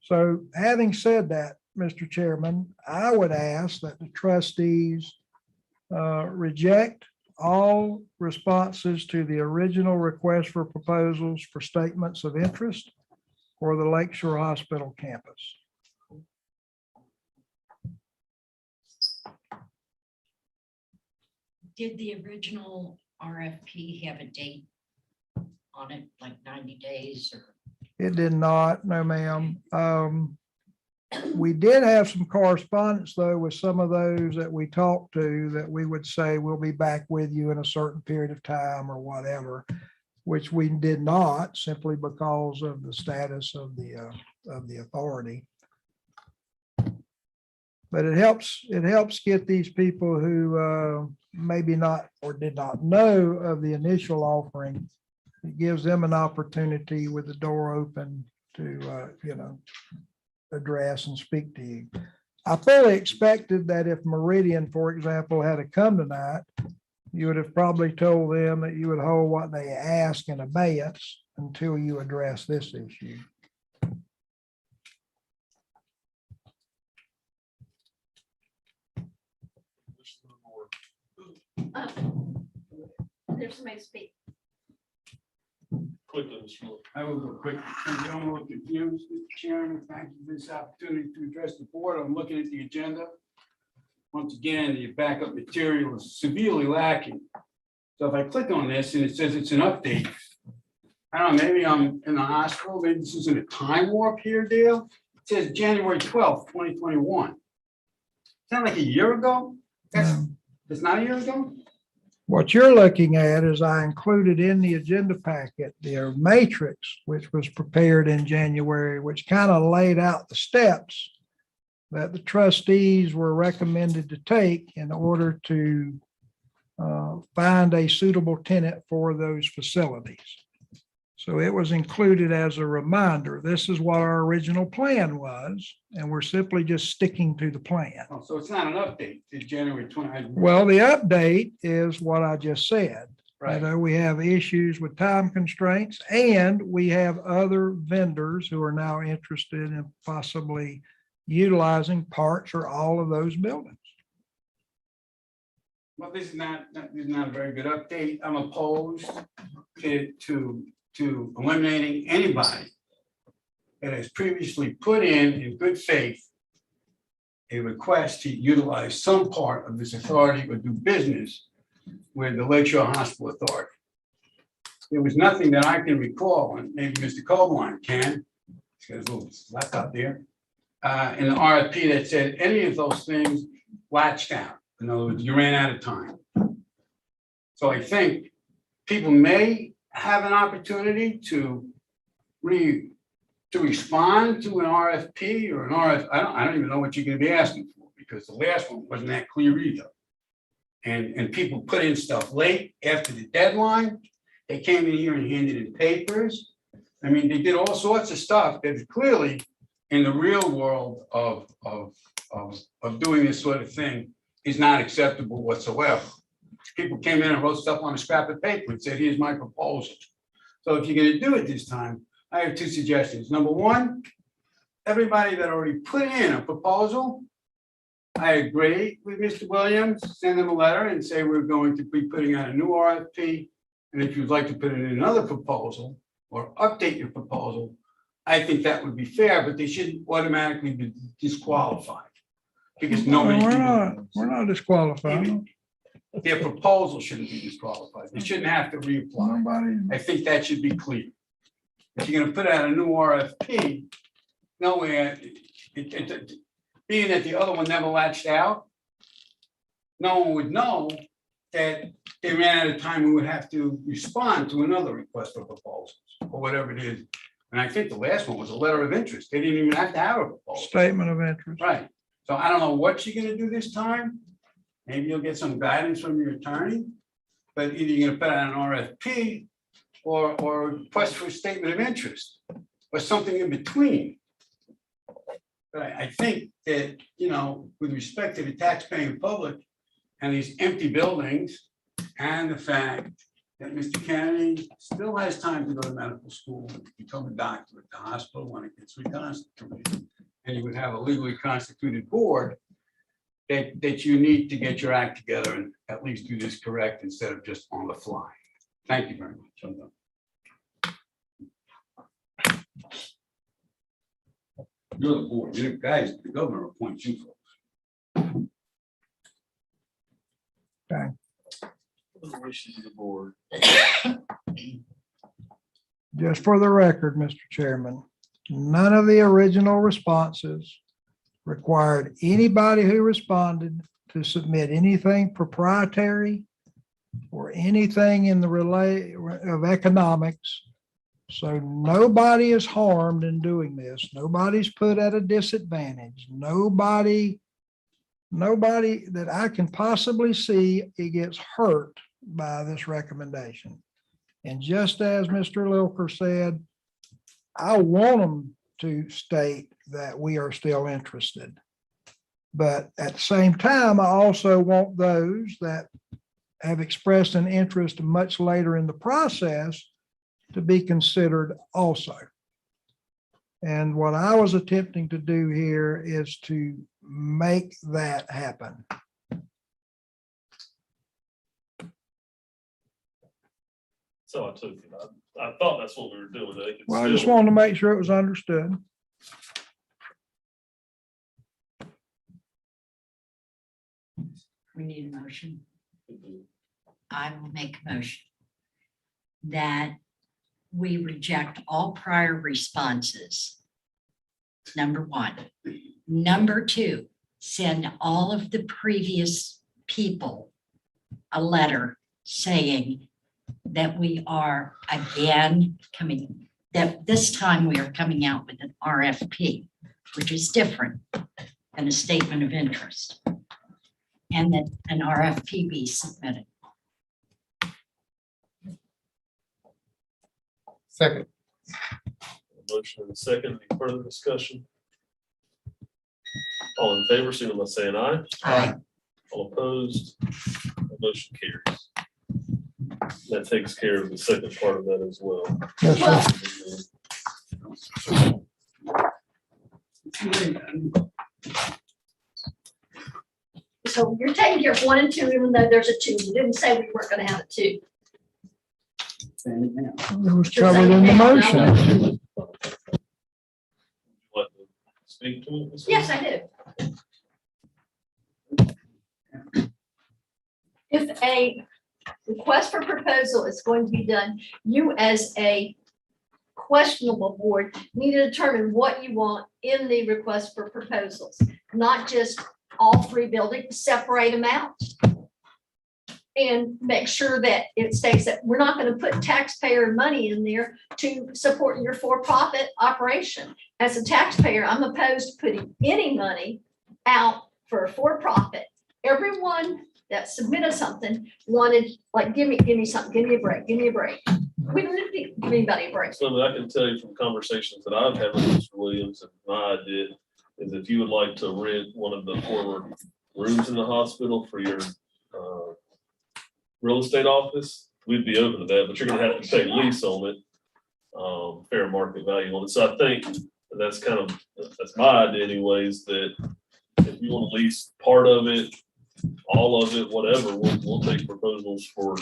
Speaker 3: So having said that, Mr. Chairman, I would ask that the trustees reject all responses to the original request for proposals for statements of interest for the Lakeshore Hospital campus.
Speaker 4: Did the original RFP have a date on it, like 90 days or?
Speaker 3: It did not, no, ma'am. We did have some correspondence, though, with some of those that we talked to that we would say we'll be back with you in a certain period of time or whatever, which we did not, simply because of the status of the authority. But it helps get these people who maybe not or did not know of the initial offering. It gives them an opportunity with the door open to, address and speak to you. I fully expected that if Meridian, for example, had to come tonight, you would have probably told them that you would hold what they ask in abeyance until you address this issue.
Speaker 5: There's somebody to speak.
Speaker 2: Quickly, Mr. Miller.
Speaker 6: I will go quick. I don't look confused, Mr. Chairman. Thank you for this opportunity to address the board. I'm looking at the agenda. Once again, the backup material is severely lacking. So if I click on this and it says it's an update, I don't know, maybe I'm in the hospital. Maybe this isn't a time warp here, Dale. It says January 12th, 2021. Sound like a year ago? That's not a year ago?
Speaker 3: What you're looking at is I included in the agenda packet, the matrix, which was prepared in January, which kind of laid out the steps that the trustees were recommended to take in order to find a suitable tenant for those facilities. So it was included as a reminder. This is what our original plan was, and we're simply just sticking to the plan.
Speaker 6: Oh, so it's not an update to January 20.
Speaker 3: Well, the update is what I just said. You
Speaker 6: Right.
Speaker 3: know, we have issues with time constraints, and we have other vendors who are now interested in possibly utilizing parts or all of those buildings.
Speaker 6: Well, this is not a very good update. I'm opposed to eliminating anybody that has previously put in good faith a request to utilize some part of this authority or do business with the Lakeshore Hospital Authority. There was nothing that I can recall, and maybe Mr. Copeland can, he's got his little laptop there, in the RFP that said any of those things latched out. In other words, you ran out of time. So I think people may have an opportunity to respond to an RFP or an I don't even know what you're gonna be asking for, because the last one wasn't that clear either. And people put in stuff late after the deadline. They came in here and handed in papers. I mean, they did all sorts of stuff that is clearly in the real world of doing this sort of thing is not acceptable whatsoever. People came in and wrote stuff on a scrap of paper and said, here's my proposal. So if you're gonna do it this time, I have two suggestions. Number one, everybody that already put in a proposal, I agree with Mr. Williams, send them a letter and say, we're going to be putting out a new RFP. And if you'd like to put in another proposal or update your proposal, I think that would be fair, but they shouldn't automatically be disqualified. Because nobody.
Speaker 3: We're not disqualifying.
Speaker 6: Their proposal shouldn't be disqualified. They shouldn't have to reapply.
Speaker 3: Nobody.
Speaker 6: I think that should be clear. If you're gonna put out a new RFP, nowhere, being that the other one never latched out, no one would know that they ran out of time and would have to respond to another request for proposals or whatever it is. And I think the last one was a letter of interest. They didn't even have to have a proposal.
Speaker 3: Statement of interest.
Speaker 6: Right. So I don't know what you're gonna do this time. Maybe you'll get some guidance from your attorney, but either you're gonna put out an RFP or request for a statement of interest or something in between. But I think that, you know, with respect to the taxpaying public and these empty buildings and the fact that Mr. Kennedy still has time to go to medical school, become a doctor at the hospital when it gets reconstituted, and you would have a legally constituted board, that you need to get your act together and at least do this correct instead of just on the fly. Thank you very much. I'm done. You're the board, you're the guys, the governor appoints you folks.
Speaker 2: What are the wishes of the board?
Speaker 3: Just for the record, Mr. Chairman, none of the original responses required anybody who responded to submit anything proprietary or anything in the relay of economics. So nobody is harmed in doing this. Nobody's put at a disadvantage. Nobody that I can possibly see it gets hurt by this recommendation. And just as Mr. Lilker said, I want them to state that we are still interested. But at the same time, I also want those that have expressed an interest much later in the process to be considered also. And what I was attempting to do here is to make that happen.
Speaker 2: So I took it. I thought that's what we were doing.
Speaker 3: Well, I just wanted to make sure it was understood.
Speaker 4: We need a motion. I will make a motion that we reject all prior responses. Number one. Number two, send all of the previous people a letter saying that we are again coming, that this time we are coming out with an RFP, which is different than a statement of interest. And that an RFP be submitted.
Speaker 10: Second.
Speaker 2: Motion and a second. Any further discussion? All in favor, signal by saying aye.
Speaker 10: Aye.
Speaker 2: All opposed, the motion carries. That takes care of the second part of that as well.
Speaker 3: Yes, sir.
Speaker 5: So you're taking care of 1 and 2, even though there's a 2. You didn't say we weren't gonna have a 2.
Speaker 3: It was covered in the motion.
Speaker 2: Like to speak to it? Ms.
Speaker 5: Yes, I do. If a request for proposal is going to be done, you as a questionable board need to determine what you want in the request for proposals, not just all 3 buildings, separate them out. And make sure that it states that we're not gonna put taxpayer money in there to support your for-profit operation. As a taxpayer, I'm opposed to putting any money out for a for-profit. Everyone that submitted something wanted, like, give me something, give me a break, give me a break. We don't need to give anybody a break.
Speaker 2: Something I can tell you from conversations that I've had with Mr. Williams, and my idea is if you would like to rent one of the former rooms in the hospital for your real estate office, we'd be open to that, but you're gonna have to pay lease on it, fair market value on it. So I think that's that's my idea anyways, that if you want to lease part of it, all of it, whatever, we'll take proposals for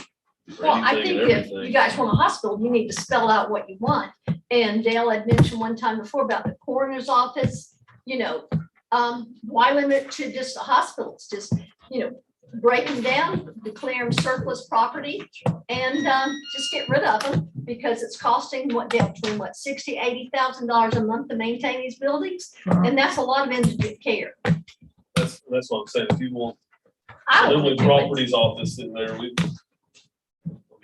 Speaker 5: Well, I
Speaker 2: anything
Speaker 5: think
Speaker 2: and
Speaker 5: if you
Speaker 2: everything.
Speaker 5: guys want a hospital, you need to spell out what you want. And Dale had mentioned one time before about the coroner's office, why limit it to just the hospitals? Just, break them down, declare them surplus property, and just get rid of them, because it's costing Dale, between $60,000-$80,000 a month to maintain these buildings, and that's a lot of indigent care.
Speaker 2: That's what I'm saying. If you want
Speaker 5: I don't
Speaker 2: Literally
Speaker 5: think it-
Speaker 2: properties office in there, we.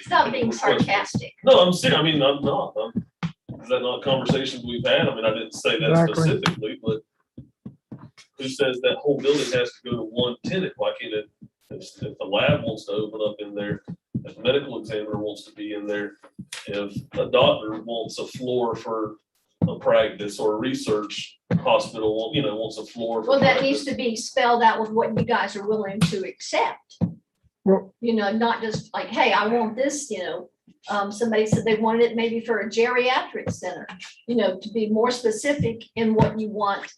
Speaker 5: Stop being sarcastic.
Speaker 2: No, I'm serious. I mean, I'm not. Is that not conversations we've had? I mean, I didn't say that
Speaker 3: Exactly.
Speaker 2: specifically, but who says that whole building has to go to one tenant? Why can't it, if the lab wants to open up in there, if the medical examiner wants to be in there, if a doctor wants a floor for a practice, or a research hospital, wants a floor. for
Speaker 5: Well, that needs
Speaker 2: practice.
Speaker 5: to be spelled out with what you guys are willing to accept.
Speaker 3: Well-
Speaker 5: Not just like, hey, I want this, somebody said they wanted it maybe for a geriatric center, to be more specific in what you want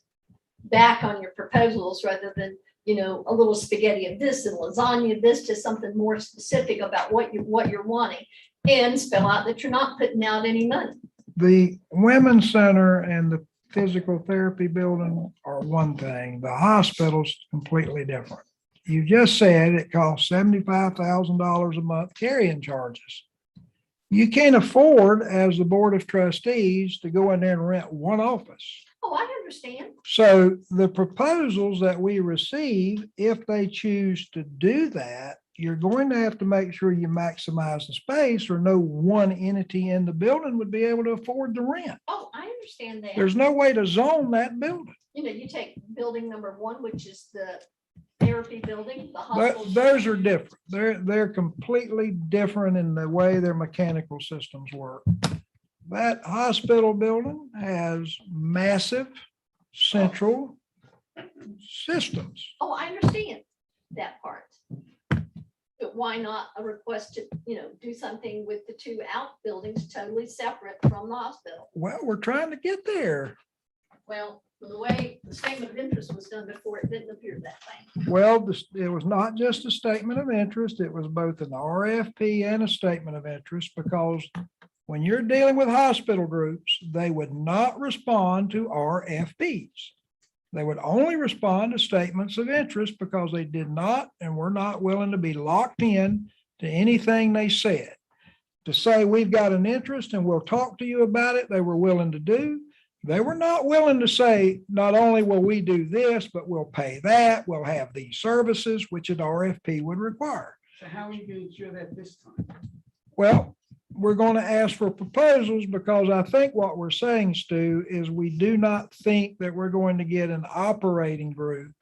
Speaker 5: back on your proposals, rather than, a little spaghetti of this and lasagna of this, to something more specific about what you're wanting, and spell out that you're not putting out any money.
Speaker 3: The women's center and the physical therapy building are one thing. The hospital's completely different. You just said it costs $75,000 a month carrying charges. You can't afford, as the Board of Trustees, to go in there and rent one office.
Speaker 5: Oh, I understand.
Speaker 3: So the proposals that we receive, if they choose to do that, you're going to have to make sure you maximize the space, or no one entity in the building would be able to afford the rent.
Speaker 5: Oh, I understand that.
Speaker 3: There's no way to zone that building.
Speaker 5: You take building number 1, which is the therapy building, the hospital.
Speaker 3: Those are different. They're completely different in the way their mechanical systems work. That hospital building has massive central systems.
Speaker 5: Oh, I understand that part. But why not a request to, do something with the 2 outbuildings totally separate from the hospital?
Speaker 3: Well, we're trying to get there.
Speaker 5: Well, the way the statement of interest was done before, it didn't appear that way.
Speaker 3: Well, it was not just a statement of interest. It was both an RFP and a statement of interest, because when you're dealing with hospital groups, they would not respond to RFPs. They would only respond to statements of interest, because they did not and were not willing to be locked in to anything they said. To say, we've got an interest and we'll talk to you about it, they were willing to do. They were not willing to say, not only will we do this, but we'll pay that, we'll have these services, which an RFP would require.
Speaker 6: So how are you going to ensure that this time?
Speaker 3: Well, we're going to ask for proposals, because I think what we're saying, Stu, is we do not think that we're going to get an operating group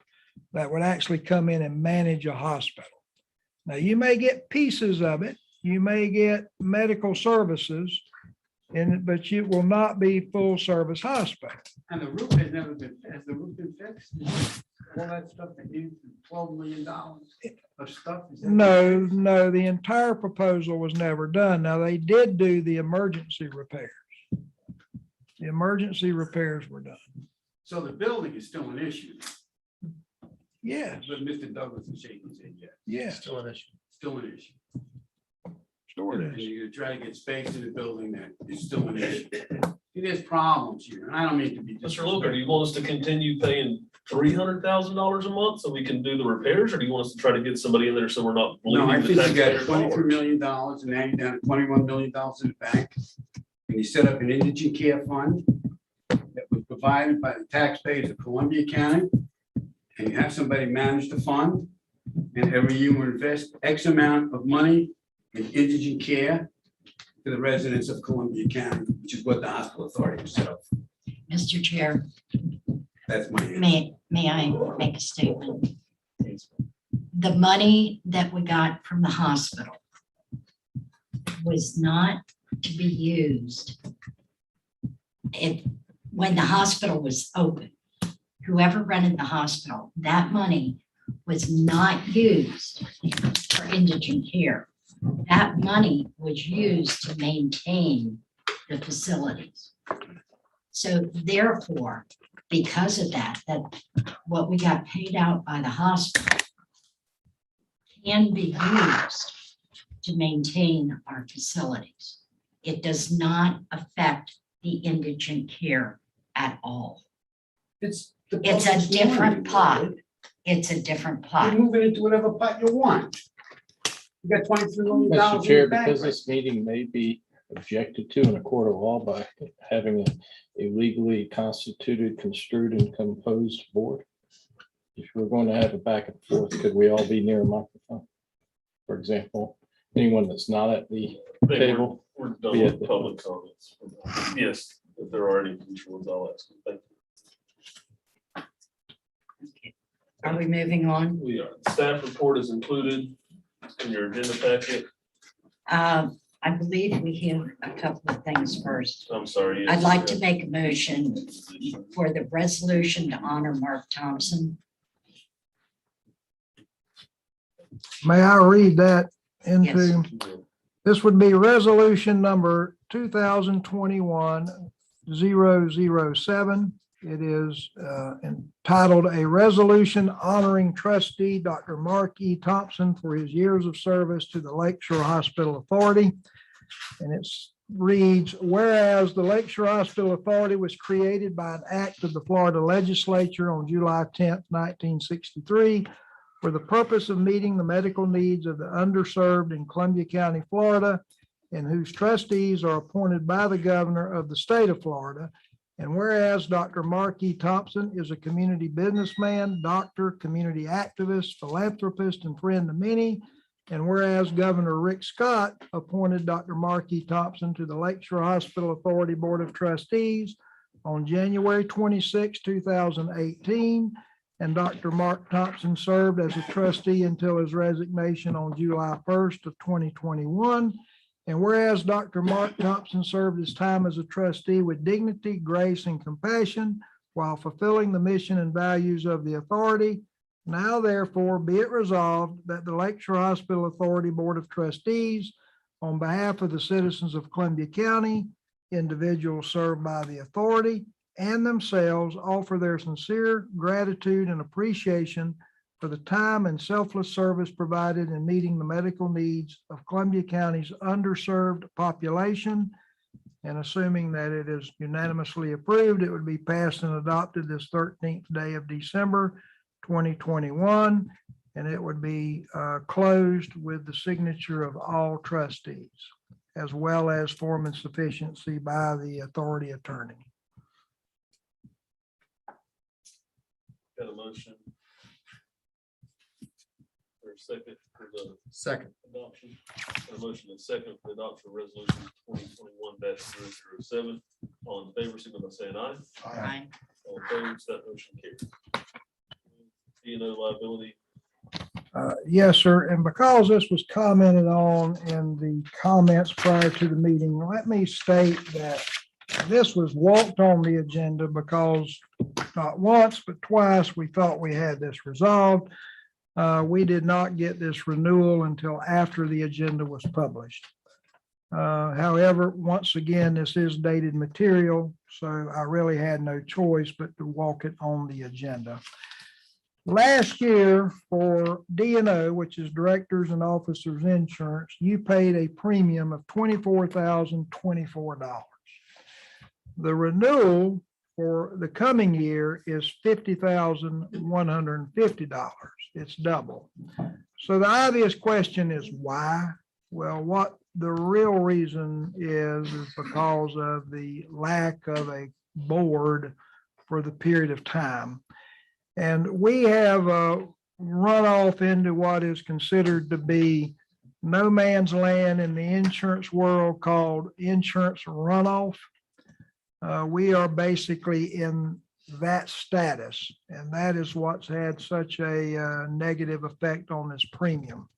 Speaker 3: that would actually come in and manage a hospital. Now, you may get pieces of it. You may get medical services. but it will not be full-service hospital.
Speaker 6: And the roof has never been, has the roof been fixed? All that stuff that you, $12 million of stuff? is that-
Speaker 3: No, the entire proposal was never done. Now, they did do the emergency repairs. The emergency repairs were done.
Speaker 6: So the building is still an issue,
Speaker 3: Yes,
Speaker 6: but Mr. Douglas is shaking his head, yes,
Speaker 3: yes.
Speaker 6: still an issue.
Speaker 3: Sure it
Speaker 6: And
Speaker 3: is.
Speaker 6: you try to get space in the building that is still an issue. There's problems here, and I don't mean to be.
Speaker 2: Mr. Logan, do you want us to continue paying $300,000 a month so we can do the repairs, or do you want us to try to get somebody in there so we're not
Speaker 6: No, I
Speaker 2: bleeding the
Speaker 6: think you got
Speaker 2: taxpayers'
Speaker 6: $23
Speaker 2: dollars?
Speaker 6: million and now you're down to $21 million in the bank. And you set up an indigent care fund that was provided by the taxpayers of Columbia County. And you have somebody manage the fund. And every year we invest X amount of money in indigent care to the residents of Columbia County, which is what the hospital authority was set up.
Speaker 4: Mr. Chair,
Speaker 6: That's my answer.
Speaker 4: may I make a statement? The money that we got from the hospital was not to be used. When the hospital was open, whoever rented the hospital, that money was not used for indigent care. That money was used to maintain the facilities. So therefore, because of that what we got paid out by the hospital can be used to maintain our facilities. It does not affect the indigent care at all.
Speaker 6: It's
Speaker 4: a
Speaker 6: public's
Speaker 4: different
Speaker 6: money,
Speaker 4: pot.
Speaker 6: right?
Speaker 4: It's a different
Speaker 6: You
Speaker 4: pot.
Speaker 6: move it into whatever pot you want. You got $23 million.
Speaker 9: Mr.
Speaker 6: in
Speaker 9: Chair,
Speaker 6: the bank
Speaker 9: because
Speaker 6: right
Speaker 9: this meeting may be objected to in a court of law by having a legally constituted, construed and composed board. If we're going to have a back and forth, could we all be near a microphone? For example, anyone that's not at the
Speaker 2: I think we're-
Speaker 9: table.
Speaker 2: We're done
Speaker 9: Yeah.
Speaker 2: with public comments. Yes, if there are any future ones, I'll ask. them. Thank
Speaker 4: Are we moving on?
Speaker 2: you. We are. Staff report is included in your agenda packet.
Speaker 4: I believe we have a couple of things first.
Speaker 2: I'm sorry. yes,
Speaker 4: I'd like to
Speaker 2: yeah.
Speaker 4: make a motion for the resolution to honor Mark Thompson.
Speaker 3: May I read that into? This would be resolution number 2021-007. It is entitled "A Resolution Honoring Trustee Dr. Mark E. Thompson for his years of service to the Lakeshore Hospital Authority." And it reads, whereas the Lakeshore Hospital Authority was created by an act of the Florida Legislature on July 10th, 1963, for the purpose of meeting the medical needs of the underserved in Columbia County, Florida, and whose trustees are appointed by the governor of the state of Florida. And whereas Dr. Mark E. Thompson is a community businessman, doctor, community activist, philanthropist, and friend to many. And whereas Governor Rick Scott appointed Dr. Mark E. Thompson to the Lakeshore Hospital Authority Board of Trustees on January 26, 2018. And Dr. Mark Thompson served as a trustee until his resignation on July 1st of 2021. And whereas Dr. Mark Thompson served his time as a trustee with dignity, grace, and compassion while fulfilling the mission and values of the authority, now therefore be it resolved that the Lakeshore Hospital Authority Board of Trustees, on behalf of the citizens of Columbia County, individuals served by the authority, and themselves offer their sincere gratitude and appreciation for the time and selfless service provided in meeting the medical needs of Columbia County's underserved population. And assuming that it is unanimously approved, it would be passed and adopted this 13th day of December, 2021. And it would be closed with the signature of all trustees, as well as form and sufficiency by the authority attorney.
Speaker 2: Got a motion? For a second for the
Speaker 10: Second.
Speaker 2: adoption. Got a motion and second for the adoption of resolution 2021-007. All in favor, signify by saying aye.
Speaker 4: Aye.
Speaker 2: All opposed, that motion carries. D&O liability,
Speaker 3: Yes, sir. And because this was commented on in the comments prior to the meeting, let me state that this was walked on the agenda because not once, but twice, we thought we had this resolved. We did not get this renewal until after the agenda was published. However, once again, this is dated material, so I really had no choice but to walk it on the agenda. Last year for D&O, which is Directors and Officers Insurance, you paid a premium of $24,024. The renewal for the coming year is $50,150. It's double. So the obvious question is why? Well, what the real reason is because of the lack of a board for the period of time. And we have run off into what is considered to be no man's land in the insurance world called insurance runoff. We are basically in that status, and that is what's had such a negative effect on this premium.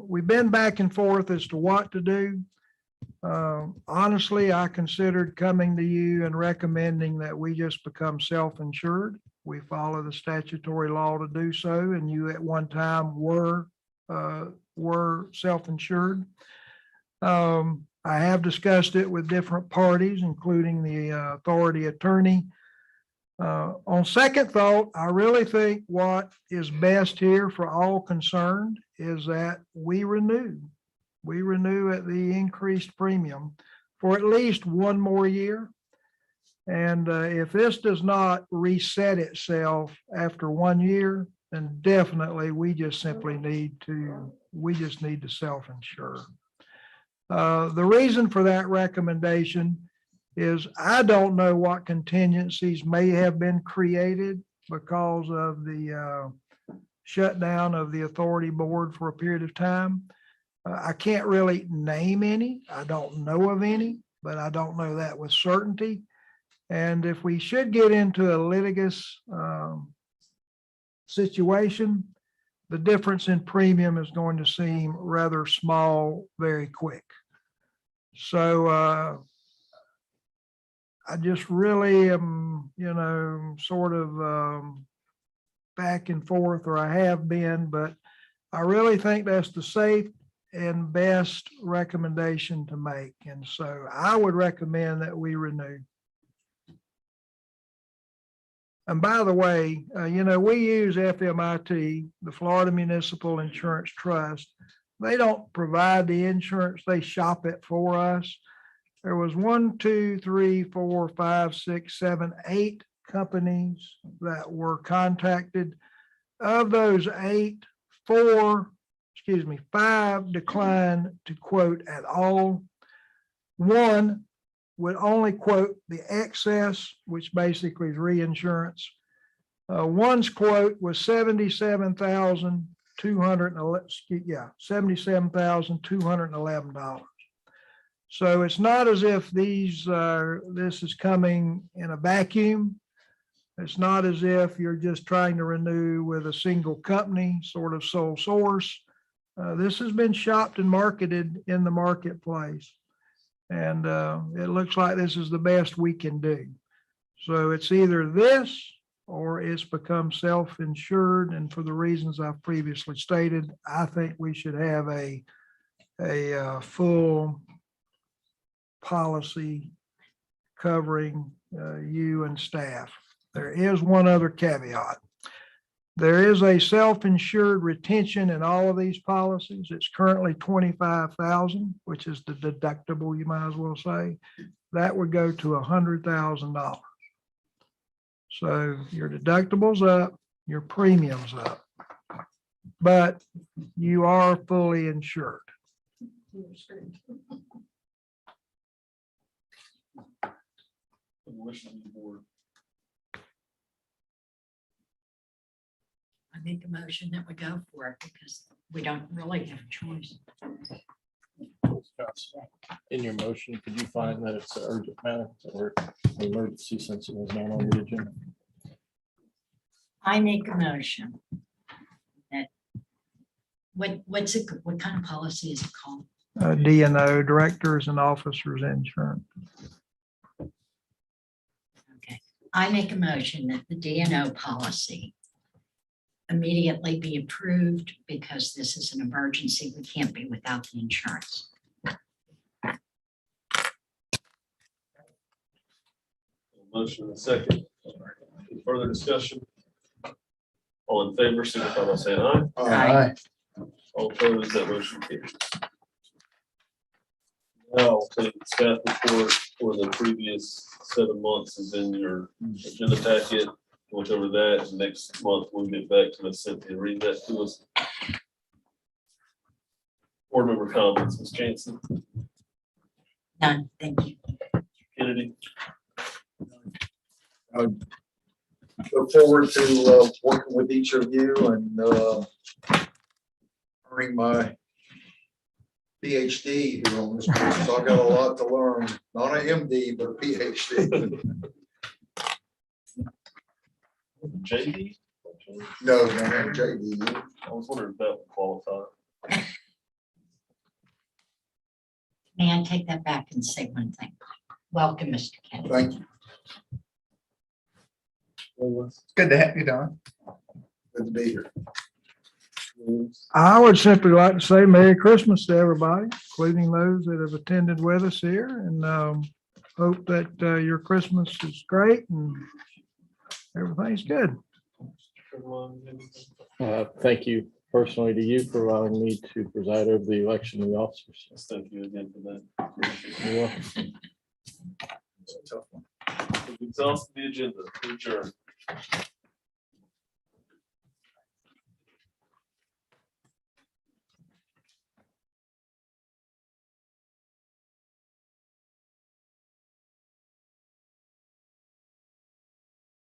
Speaker 3: We've been back and forth as to what to do. Honestly, I considered coming to you and recommending that we just become self-insured. We follow the statutory law to do so, and you at one time were self-insured. I have discussed it with different parties, including the authority attorney. On second thought, I really think what is best here for all concerned is that we renew. We renew at the increased premium for at least one more year. And if this does not reset itself after 1 year, then definitely we just need to self-insure. The reason for that recommendation is I don't know what contingencies may have been created because of the shutdown of the authority board for a period of time. I can't really name any. I don't know of any, but I don't know that with certainty. And if we should get into a litigious situation, the difference in premium is going to seem rather small very quick. So I just really am, sort of back and forth, or I have been, but I really think that's the safe and best recommendation to make. And so I would recommend that we renew. And by the way, we use FMIT, the Florida Municipal Insurance Trust. They don't provide the insurance, they shop it for us. There was 1, 2, 3, 4, 5, 6, 7, 8 companies that were contacted. Of those 8, 5 declined to quote at all. 1 would only quote the excess, which basically is reinsurance. One's quote was $77,211. So it's not as if this is coming in a vacuum. It's not as if you're just trying to renew with a single company, sort of sole source. This has been shopped and marketed in the marketplace. And it looks like this is the best we can do. So it's either this or it's become self-insured. And for the reasons I've previously stated, I think we should have a full policy covering you and staff. There is one other caveat. There is a self-insured retention in all of these policies. It's currently $25,000, which is the deductible, you might as well say. That would go to $100,000. So your deductible's up, your premium's up, but you are fully insured.
Speaker 2: Wish on the board.
Speaker 4: I make a motion that we go for it because we don't really have a choice.
Speaker 9: In your motion, could you find that it's an urgent matter or an emergency since it was not on the agenda?
Speaker 4: I make a motion that what kind of policy is it called?
Speaker 3: DNO, Directors and Officers Insurance.
Speaker 4: Okay, I make a motion that the DNO policy immediately be approved because this is an emergency. We can't be without the insurance.
Speaker 2: Motion and a second. Any further discussion? All in favor, signify by saying aye.
Speaker 4: Aye.
Speaker 2: All opposed, that motion carries. Now, I'll take the staff report for the previous 7 months is in your agenda packet. Look over that, and next month we'll get back to Ms. Cynthia, read that to us. Board member comments, Ms. Jansen,
Speaker 4: None, thank you.
Speaker 2: Kennedy,
Speaker 7: Look forward to working with each of you and earning my PhD here on this course. So I've got a lot to learn, not an MD, but a PhD.
Speaker 2: JD?
Speaker 7: No, JD.
Speaker 2: I was wondering if that would qualify.
Speaker 4: May I take that back and say one thing? Welcome, Mr. Kennedy.
Speaker 7: Thank you.
Speaker 10: It's good to have you, Don.
Speaker 7: Good to be here.
Speaker 3: I would simply like to say Merry Christmas to everybody, including those that have attended with us here, and hope that your Christmas is great and everything's good.
Speaker 9: Thank you personally to you for allowing me to preside over the election of the officers.
Speaker 2: Thank you again for that.
Speaker 9: You're welcome.
Speaker 7: It's a tough one.
Speaker 2: We've exhausted the agenda. Adjourn.